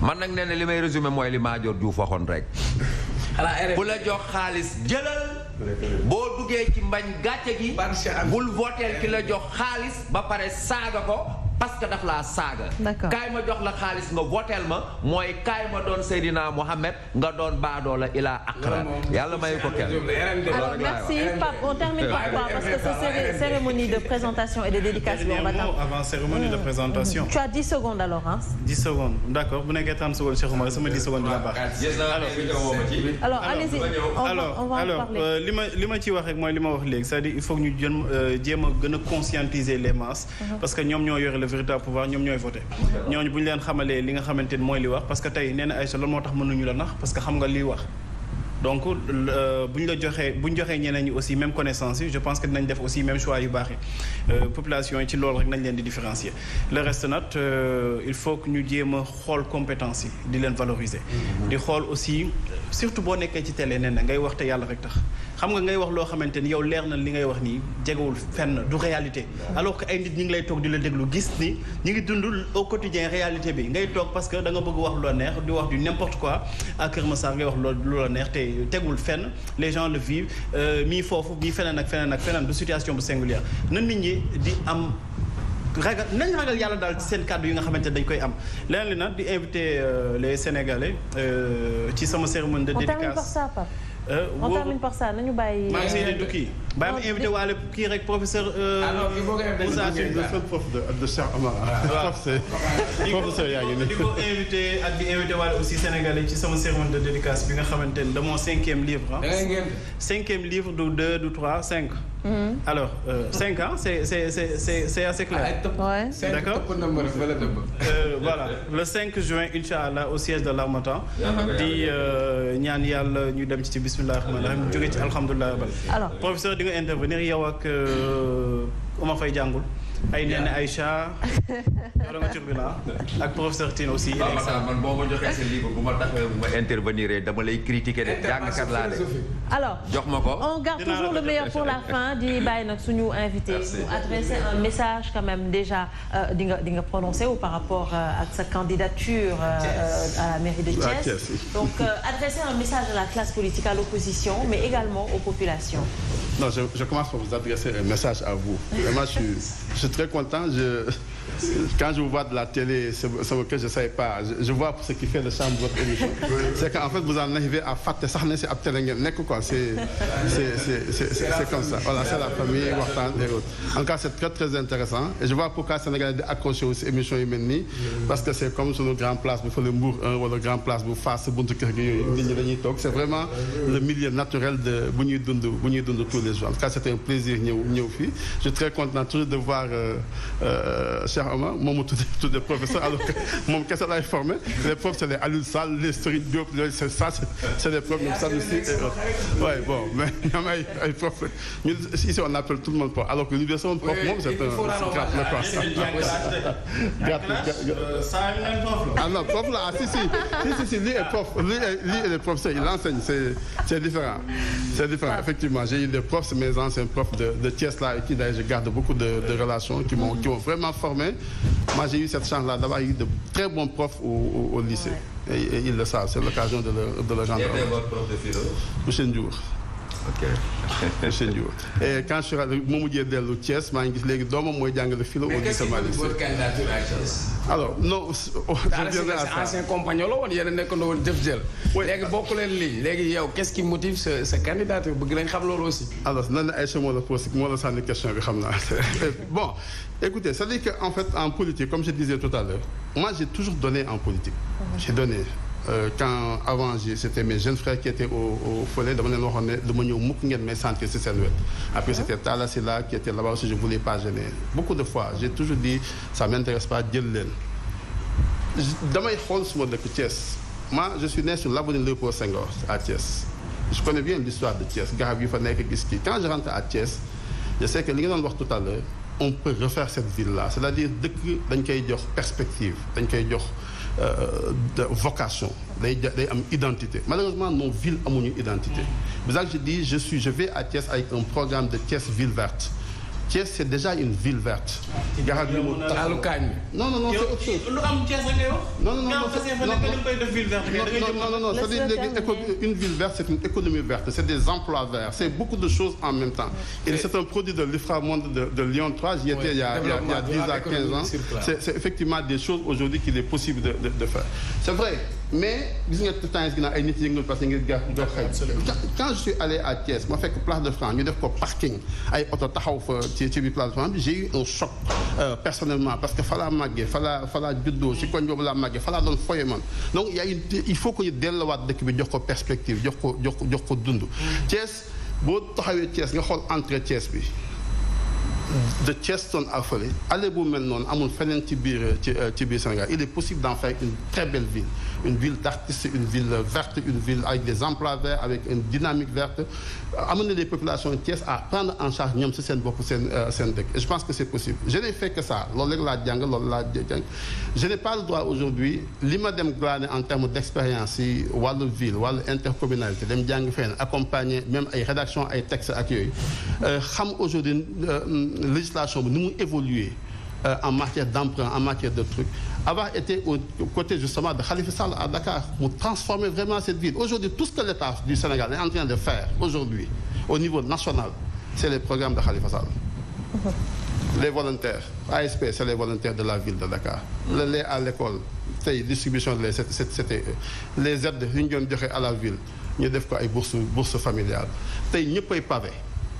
man nag nee na li may résumé mooy li Madior Diouf waxoon rek. bu la jox xaalis jëlal. boo duggee ci mbañ gàcce gi. bul vooteel ki la jox xaalis ba pare saaga ko. parce que daf laa saaga. kaay ma jox la xaalis nga votel ma mooy kaay ma doon Seydina Mohamed nga doon baadoola ilaa akra yàlla mayu ko kenn. alors merci Pape on termine par quoi parce que c'est cérémonie de présentation et de dédicace. avant cérémonie de présentation. tu as 10 secondes alors hein. 10 secondes d'accord bu nekkee 30 secondes Cheikh Oumar sama 10 secondes dina baax. alors allez-y on va en parler. li ma ci wax rek mooy li ma wax léegi c'est-à-dire il faut que ñu jéem a gën a conscientiser les masses. parce que ñoom ñoo yore le véritable pouvoir ñoom ñooy voté ñooñu bu ñu leen xamalee li nga xamante ni mooy li wax parce que tey nee na Aïcha loolu moo tax mënuñu la nax parce que xam nga liy wax donc bu ñu joxee ñeneen ñi aussi même connaissance yi je pense que dinañ def aussi même choix yu baax yi population yi ci loolu rek nañ leen di différencier le reste nag il faut que ñu jéem a xool compétence yi di leen valoriser di xool aussi surtout boo nekkee ci télé nee na ngay wax te yàlla rek tax xam nga ngay wax loo xamante ni yow leer na li ngay wax nii jegewul fenn du réalité alors que ay nit ñi ngi lay toog di la déglu gis ni ñi ngi dund au quotidien réalité bi ngay toog parce que da nga bëgg wax lu la neex di wax du n'importe quoi à Kër Massar ngay wax lu la neex te tegul fenn les gens le vivent mii foofu mii feneen ak feneen du situation bu singulière na nit ñi di am nañ ragal yàlla daal ci seen kàddu yi nga xamante dañ koy am leneen li nag di inviter les Sénégalais ci sama cérémonie de dédicace. On termine par ça nañu bàyyi. maa ngi siy di kii bàyyi ma invité waale kii rek professeur. Moussa prof de Cheikh Omar. professeur yaa ngi nii. di ko invité ak di invité waale aussi Sénégalais ci sama cérémonie de dédicace bi nga xamante ne de mon 5e livre. 5e livre du 2 du 3 5. alors 5 ans c'est assez clair. D'accord. Voilà le 5 juin incha allah au siège de l'Harmattan. di ñaan yàlla ñu dem ci bismillah rahmaani rahiim jóge ci alhamdulilah rabbil alors professeur di nga intervenir yow ak Oumar Faye jàngul ay nee na Aïcha yow nga turbulent ak professeur Tine aussi. man boo ma joxee sa livre bu ma taxawee bu ma intervenir dama lay critiquer de jàngkat laa de. alors jox ma ko. on garde toujours le meilleur pour la fin di bàyyi nag suñu invité mu adresser un message quand même déjà di nga prononcé wu par rapport ak sa candidature à la mairie de Thiès. donc adresser un message à la classe politique à l'opposition mais également aux populations. Non, je commence par vous adresser un message à vous. Vraiment, je suis très content. Quand je vous vois de la télé, c'est que je ne savais pas. Je vois ce qui fait le charme de votre émission. C'est qu'en fait, vous en arrivez à faire ça, c'est à quoi. C'est comme ça. Voilà, c'est la famille, Wartan et autres. En tout cas, c'est très, très intéressant. Et je vois pourquoi les Sénégalais accrochent aussi l'émission Yémeni. Parce que c'est comme sur nos grandes places, il faut le Mbour 1 ou le grand place, vous face, c'est vraiment le milieu naturel de Bougny-Dundu tous les jours. En tout cas, c'était un plaisir. Je suis très content toujours de voir Cheikh Omar, moi, tous les professeurs, alors que mon question là est formé. Les profs, c'est les Alul Sall, les Story Diop, c'est les profs, ça aussi. Ouais, bon, mais les profs, ici on appelle tout le monde prof. Alors que l'université, on prof, c'est un ah non, prof là, si, lui est prof, lui est le professeur, il enseigne, c'est différent. C'est différent, effectivement. J'ai eu des profs, mes anciens profs de Thiès là, avec qui d'ailleurs je garde beaucoup de relations, qui m'ont vraiment formé. Moi, j'ai eu cette chance-là d'avoir eu de très bons profs au lycée. Et ils le savent, c'est l'occasion de le rendre. Qui était votre prof de philo? Bouchen Diour. Ok. Bouchen Diour. Et quand je suis allé au Thiès, je suis allé le philo au lycée. Mais qu'est-ce qui motive votre candidature à Thiès? Alors, non, je viendrai à ça. Ancien compagnon, il y a un Def qu'est-ce qui motive ce candidature? Aussi. Alors, c'est une question. Bon, écoutez, ça veut dire qu'en fait, en politique, comme je disais tout à l'heure, moi j'ai toujours donné en politique. J'ai donné. Quand avant c'était mes jeunes frères qui étaient au follet de après c'était Tala Silla qui était là-bas aussi, je ne voulais pas gêner. Beaucoup de fois j'ai toujours dit ça ne m'intéresse pas Dieu l'aime. Moi je suis né sur l'avenue Léopold Senghor à Thiès. Je connais bien l'histoire de Thiès. Quand je rentre à Thiès, je sais que li nga doon wax tout à l'heure, on peut refaire cette ville-là. C'est-à-dire dañ koy jox perspective, dañ koy jox de vocation day am identité malheureusement nos villes amuñu identité. C'est ça que je dis je vais à Thiès avec un programme de Thiès ville verte. Thiès c'est déjà une ville verte. garab yi mu non c'est autre chose. lu am Thiès rek ngay wax. non c'est-à-dire une ville verte c'est une économie verte c'est des emplois verts c'est beaucoup de choses en même temps. Et c'est un produit de l'Inframonde de Lyon 3 j'y étais il y a 10 à 15 ans. C'est effectivement des choses aujourd'hui qu'il est possible de faire. C'est vrai mais gis nga temps yi ay nit yi nga parce que ngir quand je suis allé à Thiès ma fekk Place de France ñu def ko parking ay oto taxaw fa ci biir Place de France bi j'ai eu un choc personnellement parce que fa laa màggee fa laa juddoo ci koñ boobu laa màggee fa laa doon foye man donc il faut que ñu delluwaat dëkk bi jox ko perspective jox ko dund. Thiès boo taxawee Thiès nga xool entrée Thiès bi de Thiès Town à fële allée bu mel noonu amul feneen ci biir Sénégal il est possible d'en faire une très belle ville une ville d'artistes une ville verte une ville avec des emplois verts avec une dynamique verte amener les populations de Thiès à prendre en charge ñoom ci seen bopp seen dëkk et je pense que c'est possible je n'ai fait que ça loolu rek laa jàng loolu laa jàng je n'ai pas le droit aujourd'hui li ma dem glaner en termes d'expérience ci wàllu ville wàllu intercommunalité dem jàng fenn accompagner même ay rédaction ay textes ak yooyu xam aujourd'hui législation bi ni mu évoluer en matière d'emprunt en matière de trucs avoir été au côté justement de Khalifa Sall à Dakar pour transformer vraiment cette ville aujourd'hui tout ce que l'État du Sénégal est en train de faire aujourd'hui au niveau national c'est les programmes de Khalifa Sall. Les volontaires ASP c'est les volontaires de la ville de Dakar le lait à l'école tey distribution de lait c'était les aides yu ñu doon joxe à la ville ñu def ko ay bourses familiales tey ñëppay pavé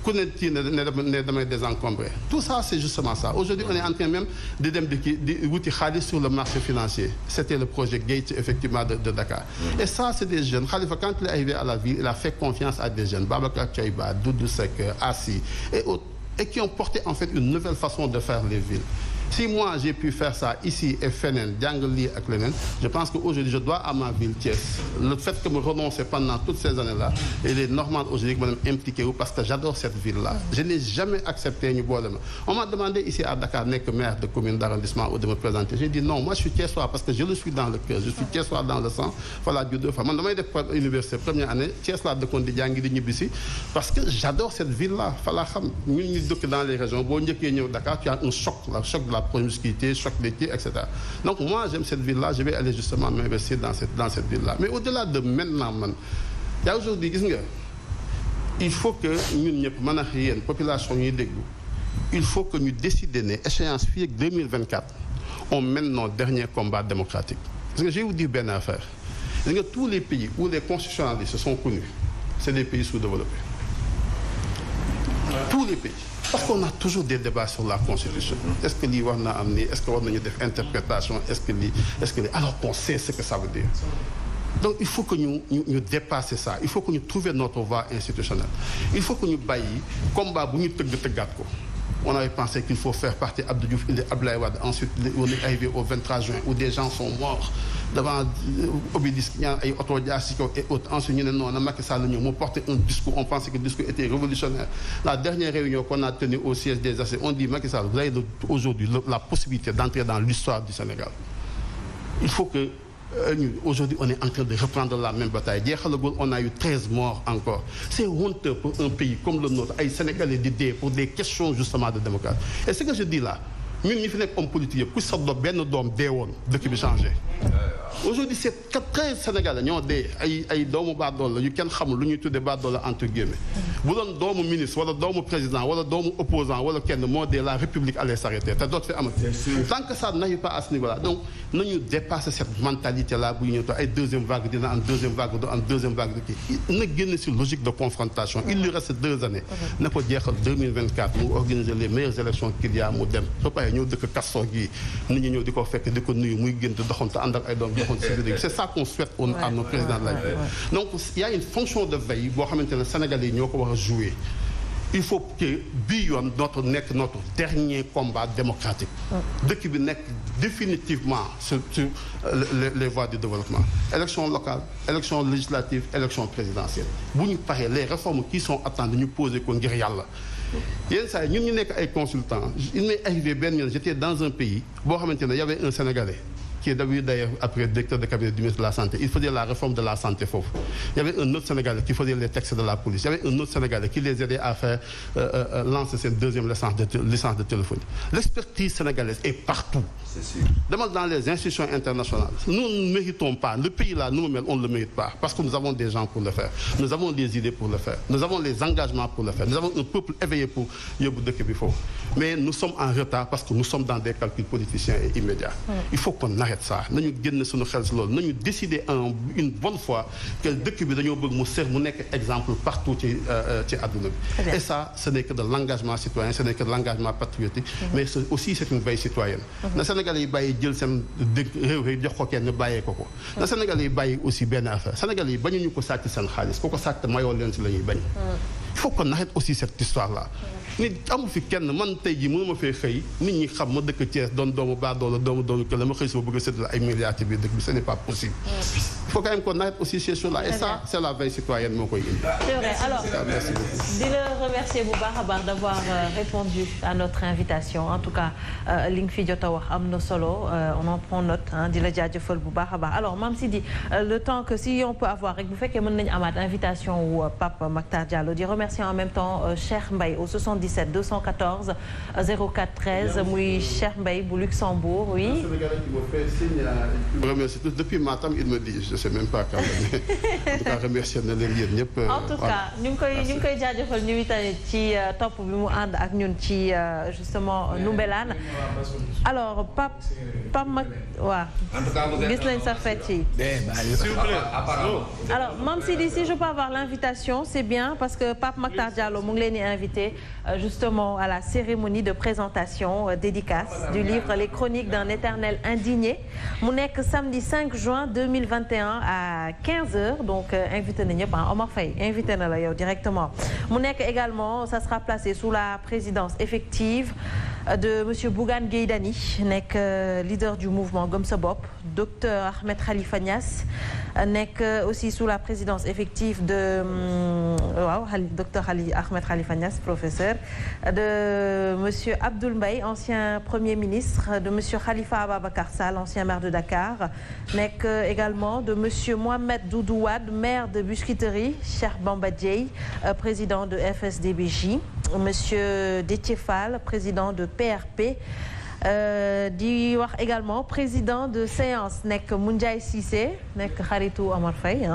ku ne ci ne damay désencombrer tout ça c'est justement ça aujourd'hui on est en train même di dem di wuti xaalis sur le marché financier c'était le projet Gates effectivement de Dakar et ça c'est des jeunes Khalifa quand il est arrivé à la ville il a fait confiance à des jeunes Babacar Thiaïba Doudou Seck Assi et autres et qui ont porté en fait une nouvelle façon de faire les villes. Si moi j'ai pu faire ça ici et feneen jàng lii ak leneen je pense que aujourd'hui je dois à ma ville Thiès le fait que me renoncer pendant toutes ces années-là il est normal aujourd'hui que ma dem impliqué wu parce que j'adore cette ville-là je n'ai jamais accepté ñu boole ma on m'a demandé ici à Dakar nekk maire de commune d'arrondissement ou de me présenter j'ai dit non moi je suis Thiessois parce que je le suis dans le cœur je suis Thiessois dans le sang voilà juddoo fa man damay def université première année Thiès laa dëkkoon di jàngi di ñibbisi parce que j'adore cette ville-là fa laa xam ñun ñu dëkk dans les régions boo njëkkee ñëw Dakar tu as un choc la promiscuité, choc d'été, etc. Donc moi j'aime cette ville-là, je vais aller justement m'investir dans cette ville-là. Mais au-delà de maintenant man, il y a aujourd'hui gis nga il faut que ñun ñëpp mën a yéen population ñuy déglu il faut que ñu décider ne échéance fii ak 2024 on mène nos derniers combats démocratiques. Parce que je vais vous dire benn affaire. Gis nga tous les pays où les constitutionnalistes se sont connus, c'est des pays sous-développés. Tous les pays. Parce qu'on a toujours des débats sur la Constitution. Est-ce que lii war na am nii est-ce que war nañu def interprétation est-ce que lii alors qu'on sait ce que ça veut dire. Donc il faut que ñu dépasser ça il faut que ñu trouver notre voie institutionnelle il faut que ñu bàyyi combat bu ñu tëggaat ko. On avait pensé qu'il faut faire partie Abdou Diouf et Abdoulaye Wade ensuite on est arrivé au 23 juin où des gens sont morts devant obélisque ñaan ay oto jaar ci kaw et autres ensuite ñu ne non na Macky Sall ñëw mu porter un discours on pensait que le discours était révolutionnaire la dernière réunion qu'on a tenue au siège des AC on dit Macky Sall vous avez aujourd'hui la possibilité d'entrer dans l'histoire du Sénégal il faut que aujourd'hui on est en train de reprendre la même bataille jeexalagul on a eu 13 morts encore c'est honteux pour un pays comme le nôtre ay Sénégalais di dee pour des questions justement de démocratie et ce que je dis là ñun ñi fi nekk homme politique yëpp ku sa benn doom dee woon dëkk bi changé aujourd'hui c'est 13 Sénégalais ñoo dee ay doomu baadoola yu kenn xamul lu ñuy tuddee baadoola entre guillemets bu doon doomu ministre wala doomu président wala doomu opposant wala kenn moo dee la République allait s'arrêter te dootu fi amati tant que ça n'arrive pas à ce niveau-là donc nañu dépasser cette mentalité là bu ñu ñëw ay deuxième vague dina am deuxième vague du am deuxième vague de kii na génn si logique de confrontation il lui reste 2 années na ko jeexal 2024 mu organiser les meilleures élections qu'il y a mu dem soo paree ñëw dëkk Castor gii nit ñi ñëw di ko fekk di ko nuyu muy gën di doxantu ànd ak ay doom c'est ça qu'on souhaite à nos présidents de la République donc il y a une fonction de veille boo xamante ne Sénégalais yi ñoo ko war a jouer il faut que bii yoon notre dernier combat démocratique dëkk bi nekk définitivement sur les voies du développement élection locale élection législative élection présidentielle bu ñu paree les réformes qui sont attendues ñu poser ko ngir yàlla yenn saa yi ñun ñu nekk ay consultants il m'est arrivé benn yoon j'étais dans un pays boo xamante ne y avait un Sénégalais qui est d'ailleurs après directeur de cabinet du ministre de la Santé, il faisait la réforme de la santé fauve. Il y avait un autre Sénégalais qui faisait les textes de la police. Il y avait un autre Sénégalais qui les aidait à faire lancer cette deuxième licence de téléphonie. L'expertise sénégalaise est partout. C'est sûr. Demande dans les institutions internationales. Nous ne méritons pas. Le pays là, nous-mêmes, on ne le mérite pas. Parce que nous avons des gens pour le faire. Nous avons des idées pour le faire. Nous avons les engagements pour le faire. Nous avons un peuple éveillé pour yóbbu dëkk bi foofu. Mais nous sommes en retard parce que nous sommes dans des calculs politiciens et immédiats. Il faut qu'on arrête ça. Nañu génn suñu xel si loolu. Nañu décider une bonne fois que dëkk bi dañoo bëgg mu nekk exemple partout ci àdduna bi. Et ça, ce n'est que de l'engagement citoyen, ce n'est que de l'engagement patriotique, mais aussi c'est une veille citoyenne. Na Sénégalais yi bàyyi jël seen réew jox ko kenn bàyyee ko ko. Na Sénégalais yi bàyyi aussi benn affaire. Sénégalais yi bañuñu ko sàcc seen xaalis ku ko sàcc mayoo leen si la ñuy bañ. Il faut qu'on arrête aussi cette histoire-là. nit amu fi kenn man tey jii mënuma fee xëy nit ñi xam ma dëkk Thiès doon doomu baadoola doomu kële ma xëy si ma bëgg a séddale ay milliards ci biir dëkk bi ce n'est pas possible. Il faut quand même qu'on arrête aussi ces choses-là et ça c'est la veille citoyenne moo koy indi. C'est vrai alors merci beaucoup. di la remercier bu baax a baax d'avoir répondu à notre invitation en tout cas li nga fi jot a wax am na solo on en prend note di la jaajëfal bu baax a baax alors Mame Sidy le temps que si on peut avoir rek bu fekkee mën nañu amaat invitation wu Pape Mactar Diallo di remercier en même temps Cheikh Mbaye au 77 214 04 13 muy Cheikh Mbaye bu Luxembourg oui. Un Sénégalais qui me fait signe je remercie tous depuis Matam il me dit je sais même pas quand même en tout cas remercier na leen yéen ñëpp. En tout cas ñu ngi koy jaajëfal ñu tamit ci topp bi mu ànd ak ñun ci justement Ndoumbelane alors Pape Mac waaw gis nañ sa fête yi. Alors Mame Sidy si je peux avoir l'invitation c'est bien parce que Pape Mactar Diallo mu ngi leen di invité justement à la cérémonie de présentation dédicace du livre Les Chroniques d'un éternel indigné mu nekk samedi 5 juin 2021 à 15h donc invité na ñëpp Omar Faye invité na la yow directement mu nekk également ça sera placé sous la présidence effective de monsieur Bougane Gueye Dany nekk leader du mouvement Gëm Sa Bopp docteur Ahmed Khalifa Niass nekk aussi sous la présidence effective de docteur Ahmed Khalifa Niass professeur de monsieur Abdoul Mbaye ancien premier ministre de monsieur Khalifa Ababacar Sall ancien maire de Dakar nekk également de monsieur Mohamed Doudou Wade maire de Biscuiterie Cheikh Bamba Dièye président de FSDBJ monsieur Déthié Fall président de PRP di wax également président de séance nekk Moundiaye Cissé nekk xaritu Omar Faye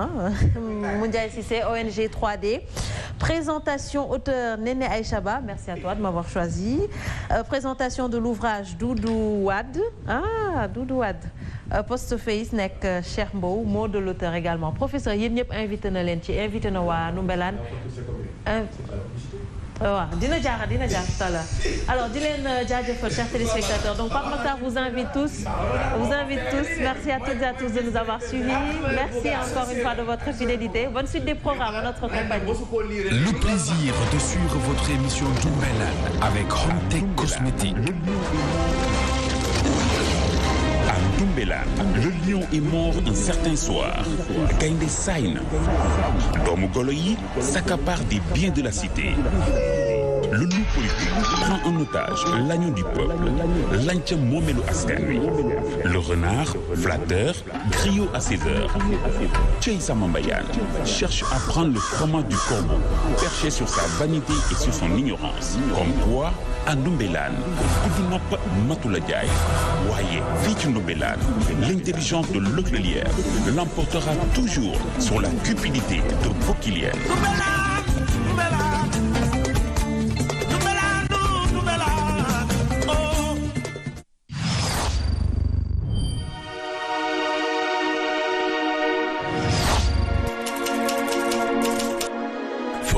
Moundiaye Cissé ONG 3D présentation auteur Néné Aïchaba merci à toi de m'avoir choisi présentation de l'ouvrage Doudou Wade Doudou Wade postface nekk Cheikh Mbow mot de l'auteur également professeur yéen ñëpp invité na leen ci invité na waa Ndoumbelane waaw dina jaar tout à l'heure alors di leen jaajëfal chers téléspectateurs donc Pape Mactar vous invite tous merci à toutes et à tous de nous avoir suivis merci encore une fois de votre fidélité bonne suite des programmes à notre compagnie. Le plaisir de suivre votre émission Ndoumbelane avec Homtech Cosmétique. À Ndoumbelane, le lion est mort un certain soir. Gaynde saay na. Doomu golo yi s'accapare des biens de la cité. Le loup politique prend en otage l'agneau du peuple, lanca moomelu askan wi. Le renard, flatteur, griot à ses heures. Thioye Sama Mbayane cherche à prendre le fromage du corbeau, perché sur sa vanité et sur son ignorance. Comme quoi, à Ndoumbelane, ku du nopp matu la jaay. Waaye fii ci Ndoumbelane, l'intelligence de l'hôtelière l'emportera toujours sur la cupidité de Bokilienne.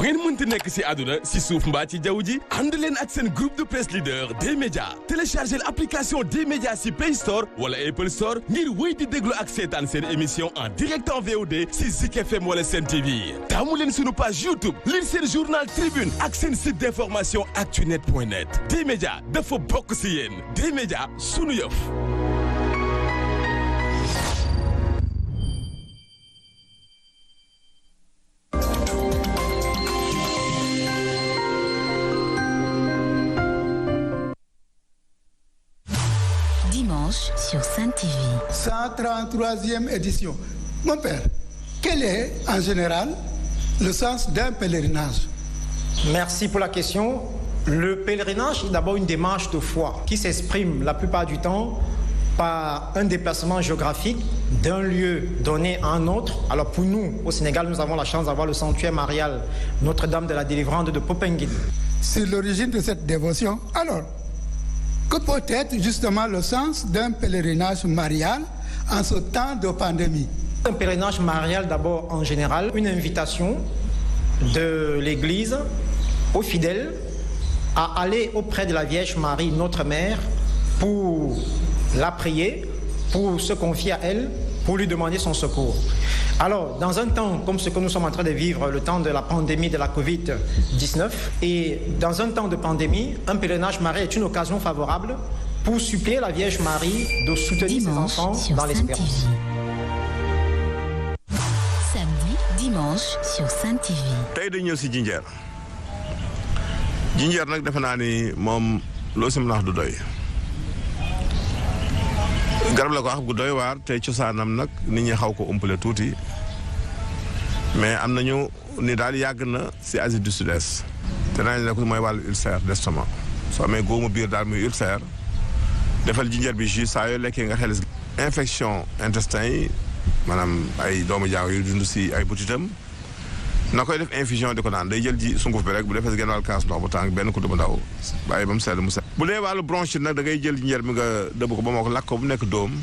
ngeen mënti nekk ci àdduna ci suuf mbaa ci jaww ji ànd leen ak seen groupe de presse leader D-Média téléchargez l'application D-Média ci Play Store wala Apple Store ngir wéy di déglu ak seetaan seen émission en direct en VOD ci Zik FM wala Sen TV taamu leen sunu page YouTube lire seen journal Tribune ak seen site d'information actunet.net D-Média dafa bokk ci yéen D-Média sunu yëf. dimanche sur Sen TV. 133e édition. Mon père, quel est en général le sens d'un pèlerinage? Merci pour la question. Le pèlerinage est d'abord une démarche de foi qui s'exprime la plupart du temps par un déplacement géographique d'un lieu donné à un autre. Alors pour nous, au Sénégal, nous avons la chance d'avoir le sanctuaire marial Notre-Dame de la Délivrance de Popenguine. C'est l'origine de cette dévotion. Alors, que peut être justement le sens d'un pèlerinage marial en ce temps de pandémie? Un pèlerinage marial d'abord en général, une invitation de l'Église aux fidèles à aller auprès de la Vierge Marie, notre Mère, pour la prier, pour se confier à elle, pour lui demander son secours. Alors, dans un temps comme ce que nous sommes en train de vivre, le temps de la pandémie de la Covid-19, et dans un temps de pandémie, un pèlerinage marial est une occasion favorable pour supplier la Vierge Marie de soutenir ses enfants dans l'espérance. Samedi, dimanche sur Sen TV. tey dañu ñëw si jinjeer jinjeer nag defe naa ni moom loo si mën a wax du doy garab la ko wax gu doy waar te cosaanam nag nit ñi xaw ko umpale tuuti mais am nañu ni daal yàgg na si Asie du Sud-Est te nañ la ko mooy wàllu ulcère d'estomac soo amee góomu biir daal muy ulcère defal jinjeer bi jus saa yoo lekkee nga xelis infection intestin yi maanaam ay doomu jaaw yu dund si ay butitam na koy def infusion di ko naan day jël ji sunguf bi rek bu defee si genn wàll kaas ndox bu tàng benn kuddu bu ndaw bàyyi ba mu sedd mu sedd bu dee wàllu bronchite nag da ngay jël jinjeer bi nga dëbb ko ba moo ko lakk ko bu nekk dóom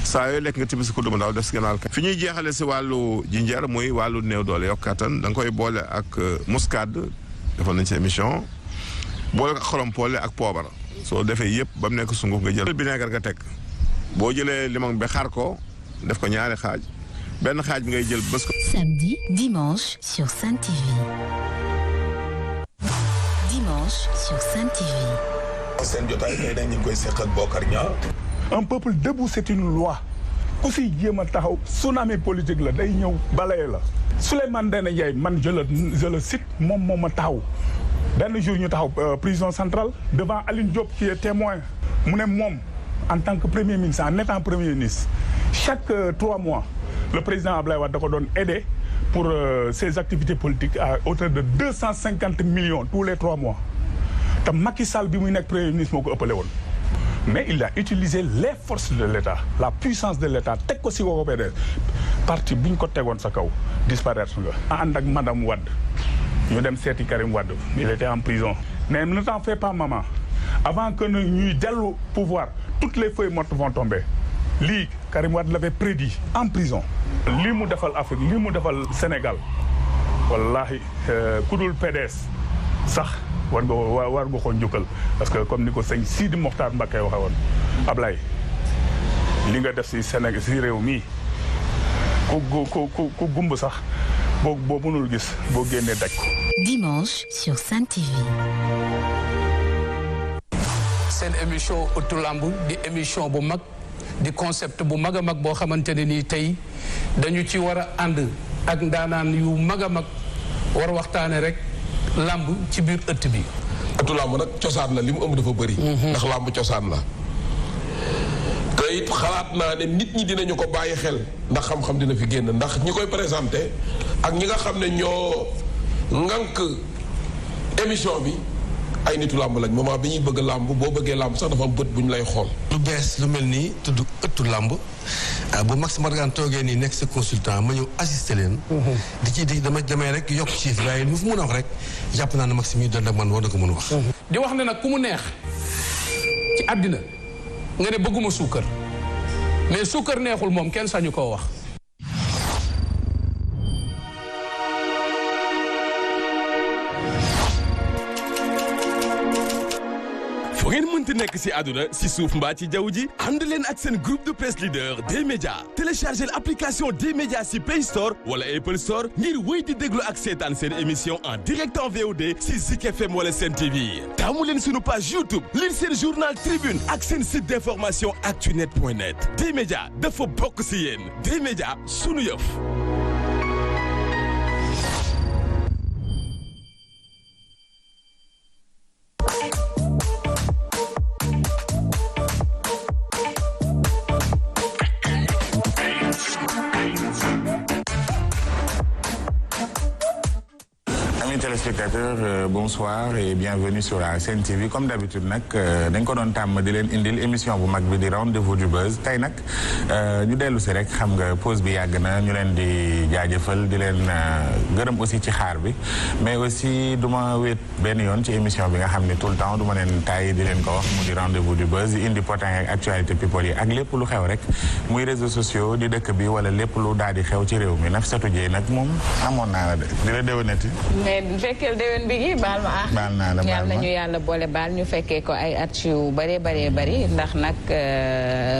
saa yooyu lekk nga tibb si kuddu bu ndaw def si genn wàll kaas fi ñuy jeexale si wàllu jinjeer muy wàllu néew doole yokk kattan da nga koy boole ak muscade defoon nañ si émission boole ko ak xorompoole ak poobar soo defee yëpp ba mu nekk sunguf nga jël vinaigre nga teg boo jëlee limon bi xar ko def ko ñaari xaaj benn xaaj bi ngay jël bës ko. Samedi, dimanche sur Sen TV. Dimanche sur Sen TV. seen jotaay tey dañ ñu koy seq ak Bokar Niang. Un peuple debout, c'est une loi. ku si jéem a taxaw tsunami politique la day ñëw balaye la. Souleymane Ndéné Ndiaye man je le cite moom moo ma taxaw benn jour ñu taxaw prison centrale devant Aline Diop qui est témoin mu ne moom en tant que premier ministre en étant premier ministre chaque 3 mois le président Ablaye Wade da ko doon aider pour ses activités politiques à hauteur de 250 millions tous les 3 mois te Macky Sall bi muy nekk premier ministre moo ko ëppale woon mais il a utilisé les forces de l'État la puissance de l'État teg ko si woo PDS parti bi ñu ko tegoon sa kaw disparaître nga ànd ak madame Wade ñu dem seeti Karim Wade il était en prison mais ne t'en fais pas maman avant que ñuy dellu pouvoir toutes les feuilles mortes vont tomber lii Karim Wade l'avait prédit en prison lii mu defal Afrique lii mu defal Sénégal wallahi ku dul PDS sax war nga ko njukkal parce que comme ni ko sëñ Sidi Mokhtar Mbacké waxee woon Ablaye li nga def si Sénégal si réew mi ku gumb sax boo mënul gis boo génnee daj ko. Dimanche sur Sen TV. seen émission ëttu lamb di émission bu mag di concept bu mag a mag boo xamante ne nii tey dañu ci war a ànd ak ndaanaan yu mag a mag war waxtaane rek lamb ci biir ëtt bi. ëttu lamb nag cosaan la li mu ëmb dafa bëri. ndax lamb cosaan la. te it xalaat naa ne nit ñi dinañu ko bàyyi xel ndax xam-xam dina fi génn ndax ñi koy présenté ak ñi nga xam ne ñoo ŋànk émission bi ay nitu làmb lañ moment bi ñuy bëgg làmb boo bëggee làmb sax dafa am bët bu ñu lay xool. lu bees lu mel nii tudd ëttu làmb bu Max Margan toogee nii nekk sa consultant ma ñëw assisté leen. di damay rek yokk chiffre waaye lu fu mën a wax rek jàpp naa ne Max mi doon ak man war na ko mën a wax. di wax ne nag ku mu neex ci àddina nga ne bëgguma suukar mais suukar neexul moom kenn sañu koo wax. fu ngeen mënti nekk si àdduna si suuf mbaa ci jaww ji ànd leen ak seen groupe de presse leader D-Média téléchargez l'application D-Média si Play Store wala Apple Store ngir wéy di déglu ak seetaan seen émission en direct en VOD si Zik FM wala Sen TV taamu leen sunu page YouTube lire seen journal Tribune ak seen site d'information actunet.net D-Média dafa bokk si yéen D-Média sunu yëf. téléspectateurs, bonsoir et bienvenue sur la Sen TV. Comme d'habitude nag dañ ko doon tàmm di leen indil émission bu mag bi di rendez-vous du buzz tey nag ñu dellu si rek xam nga pause bi yàgg na ñu leen di jaajëfal di leen gërëm aussi ci xaar bi mais aussi du ma wéet benn yoon ci émission bi nga xam ne tout le temps du ma leen tàyyi di leen ko wax mu di rendez-vous du buzz di indi potin ak actualité people yi ak lépp lu xew rek muy réseaux sociaux di dëkk bi wala lépp lu daal di xew ci réew mi Nafissatou Dieye nag moom amoon naa la de di la déwénati. mais bu fekkee déwén bi gi baal ma ah. baal naa la baal yàlla nañu yàlla boole baal ñu fekkee ko ay at yu bari ndax nag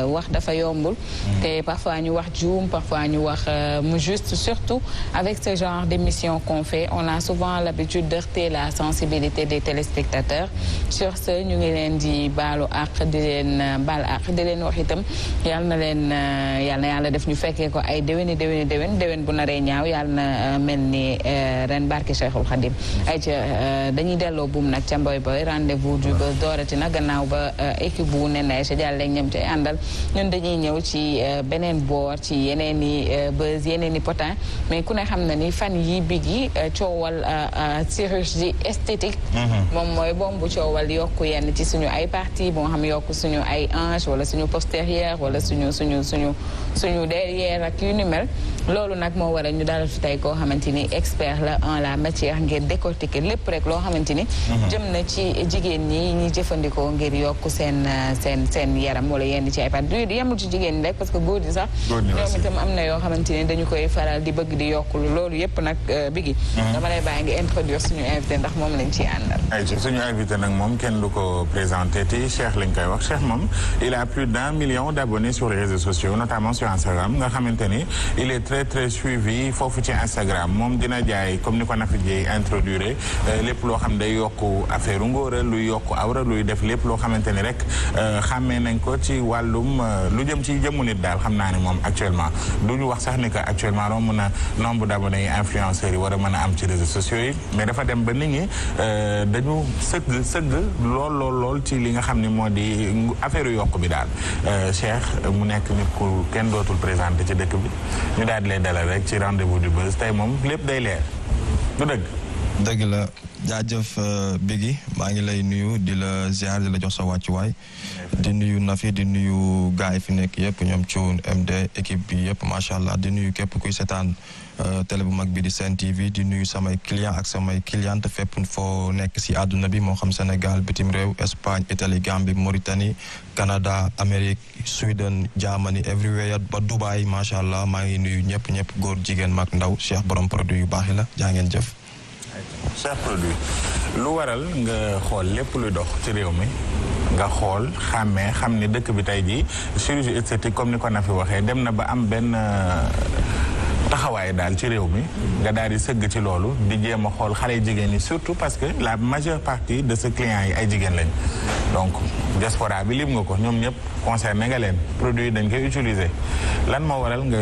wax dafa yombul. te parfois ñu wax juum parfois ñu wax mu juste surtout avec ce genre d'émission qu'on fait on a souvent l'habitude d'heurter la sensibilité des téléspectateurs sur ce ñu ngi leen di baalu àq di leen baal àq di leen wax itam yàlla na yàlla def ñu fekkee ko ay déwén bu naree ñaaw yàlla na mel ni ren barke Cheikhul Khadim ay ca dañuy delloo buum nag ca mboy boy rendez-vous du buzz doorati na gannaaw ba équipe bu ne nay sa jàll ak ñam ci àndal ñun dañuy ñëw ci beneen boor ci yeneen i buzz yeneen i potin mais ku ne xam na ni fan yi bigi coowal chirurgie esthétique moom mooy bombu coowal yokku yenn ci suñu ay partie boo xam yokku suñu ay hanche wala suñu postérieur wala suñu derrière ak yu ni mel loolu nag moo waral ñu dalal fi tey koo xamante ni expert la en la matière ngir décortiquer lépp rek loo xamante ni jëm na ci jigéen ñi ñi jëfandikoo ngir yokk seen yaram wala yenn ci ay pat du yemul ci jigéen ñi rek parce que góor ñi sax ñoom itam am na yoo xamante ni dañu koy faral di bëgg di yokkulu loolu yëpp nag bigi dama lay bàyyi ngi introduire suñu invité ndax moom lañ ciy àndal ay suñu invité nag moom kenn du ko présenté ti Cheikh lañ koy wax Cheikh moom il a plus d'1 million d'abonnés sur les réseaux sociaux notamment sur Instagram nga xamante ni il est très suivi foofu ci Instagram moom dina jaay comme ni ko Nafi Dieye introduire lépp loo xam day yokku affaire ngóora luy yokku awra luy def lépp loo xamante ni rek xàmmee nañ ko ci wàllum lu jëm ci jëmmu nit daal xam naa ne moom actuellement du ñu wax sax ni que actuellement romb na nombre d'abonnés yi influenceurs yi war a mën a am ci réseaux sociaux yi mais dafa dem ba nit ñi dañu sëgg lool ci li nga xam ni moo di affaire yokku bi daal Cheikh mu nekk nit ku kenn dootul présenté ci dëkk bi ñu daal di lay dalal rek ci rendez-vous du buzz tey moom lépp day leer du dëgg la jaajëf Biggi maa ngi lay nuyu di la ziar di la jox sa wàccuwaay di nuyu Nafi di nuyu gars yi fi nekk yëpp ñoom Thioune MD équipe bi yëpp macha allah di nuyu képp kuy seetaan télé bu mag bi di Sen TV di nuyu samay client ak samay cliente fépp foo nekk si àdduna bi moo xam Sénégal bitim réew Espagne Italie Gambie Mauritanie Canada Amérique Sweden Germany everywhere ba Dubaï macha allah maa ngi nuyu ñëpp góor jigéen mag ndaw Cheikh borom produit yu baax yi la jaa ngeen jëf. Cheikh produit lu waral nga xool lépp luy dox ci réew mi nga xool xàmmee xam ni dëkk bi tey jii chirurgie esthétique comme ni ko Nafi waxee dem na ba am benn taxawaay daal ci réew mi nga daal di sëgg ci loolu di jéem a xool xale jigéen ñi surtout parce que la majeure partie de ce client yi ay jigéen lañ donc diaspora bi lim nga ko ñoom ñëpp concerné nga leen produit dañ koy utiliser lan moo waral nga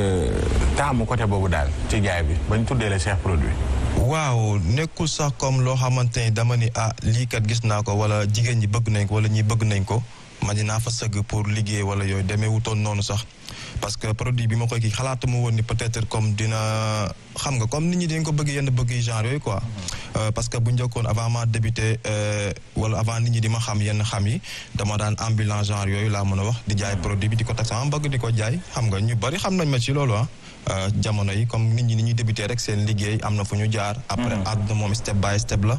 taamu côté boobu daal ci jaay bi bañ tuddee la Cheikh produit waaw nekkul sax comme loo xamante ni dama ni lii kat gis naa ko wala jigéen ñi bëgg nañ ko wala ñi bëgg nañ ko ma dinaa fa sëgg pour liggéey wala yooyu demee wutoon noonu sax parce que produit bi ma koy kii xalaatuma woon ni peut-être comme dina xam nga comme nit ñi dañ ko bëgg yenn bëgg yi genre yooyu quoi parce que bu njëkkoon avant ma débuté wala avant nit ñi di ma xam yenn xam yi dama daan ambulant genre yooyu laa mën a wax di jaay produit bi di ko teg sama bëgg di ko jaay xam nga ñu bari xam nañ ma ci loolu jamono yi comme nit ñi ni ñuy débuté rek seen liggéey am na fu ñu jaar après àdduna moom step by step la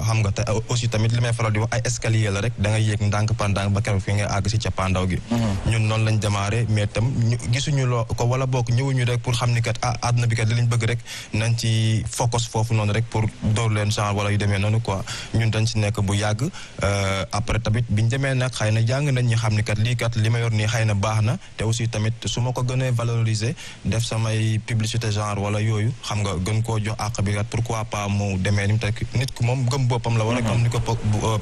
xam nga te aussi tamit li may faral di wax ay escalier la rek da ngay yéeg ndànk par ndànk ba keroog fi nga àgg si cappaandaw gi ñun noonu lañ démarré mais tam gisuñu loo ko wala bokk ñëwuñu rek pour xam ni kat àdduna bi kat li lañ bëgg rek nañ ci focus foofu noonu rek pour door leen genre wala yu demee noonu quoi ñun dañ si nekk bu yàgg après tamit biñ demee nag xëy na jàng nañ ñi xam ni kat lii kat li ma yor nii xëy na baax na te aussi tamit su ma ko gënee valoriser samay publicité genre wala yooyu xam nga gën koo jox àq bi kat pourquoi pas mu demee ni mu teg nit ku moom gëm boppam la war a comme ni ko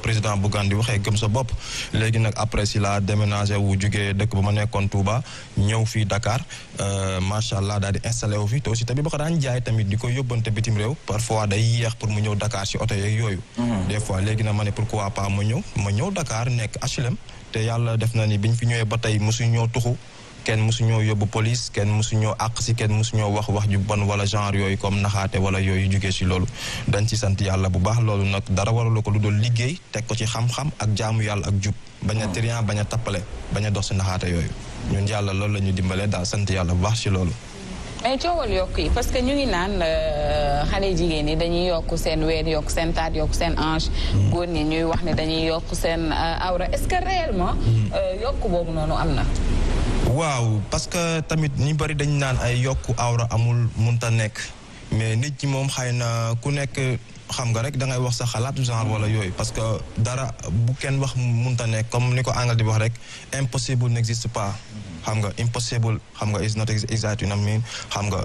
président Bougane di waxee gëm sa bopp léegi nag après si la déménagé wu jugee dëkk ba ma nekkoon Touba ñëw fii Dakar macha allah daal di installé wu fi te aussi tamit ba ko daan jaay tamit di ko yóbbante bitim réew parfois day yéex pour mu ñëw Dakar si oto yeeg yooyu des fois léegi nag ma ne pourquoi pas ma ñëw Dakar nekk HLM te yàlla def na ni biñ fi ñëwee ba tey mosu ñoo tuxu kenn musuñoo yóbbu police kenn musuñoo àq si kenn musuñoo wax ju bon wala genre yooyu comme naxaate wala yooyu jugee si loolu dañ ci sant yàlla bu baax loolu nag dara waralu ko lu doon liggéey teg ko ci xam-xam ak jaamu yàlla ak jub bañ a trian bañ a tappale bañ a dox si naxaate yooyu ñun yàlla loolu la ñu dimbalee daal sant yàlla bu baax si loolu. mais coowal yokk yi parce que ñu ngi naan xale jigéen ñi dañuy yokk seen ween yokk seen taat yokk seen hanche góor ñi ñuy wax ne dañuy yokk seen awra est-ce que réellement yokk boobu noonu am na. waaw parce que tamit ñu bari dañ naan ay yokku awra amul munta nekk mais nit ñi moom xëy na ku nekk xam nga rek da ngay wax sa xalaat genre wala yooyu parce que dara bu kenn wax munta nekk comme ni ko anglais di wax rek impossible n'existe pas. xam nga impossible xam nga is not exact you know what I mean xam nga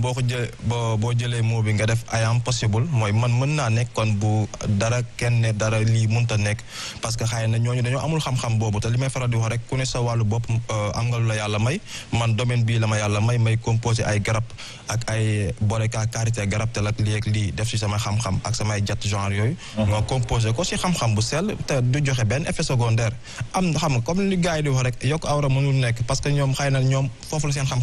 boo ko jëlee boo jëlee mot bi nga def I am possible mooy man mën naa nekk kon bu dara kenn ne dara lii mënta nekk parce que xëy na ñooñu dañoo amul xam-xam boobu te li may faral di wax rek ku ne sa wàllu bopp am nga lu la yàlla may man domaine bii la ma yàlla may composé ay garab ak ay boreka karité garab te ak lii ak lii def ci sama xam-xam ak samay jat genre yooyu nga composé ko ci xam-xam bu sell te du joxe benn effet secondaire am xam nga comme li gars yi di wax rek yokk awra mënul nekk parce que ñoom xëy na ñoom foofu la seen xam-xam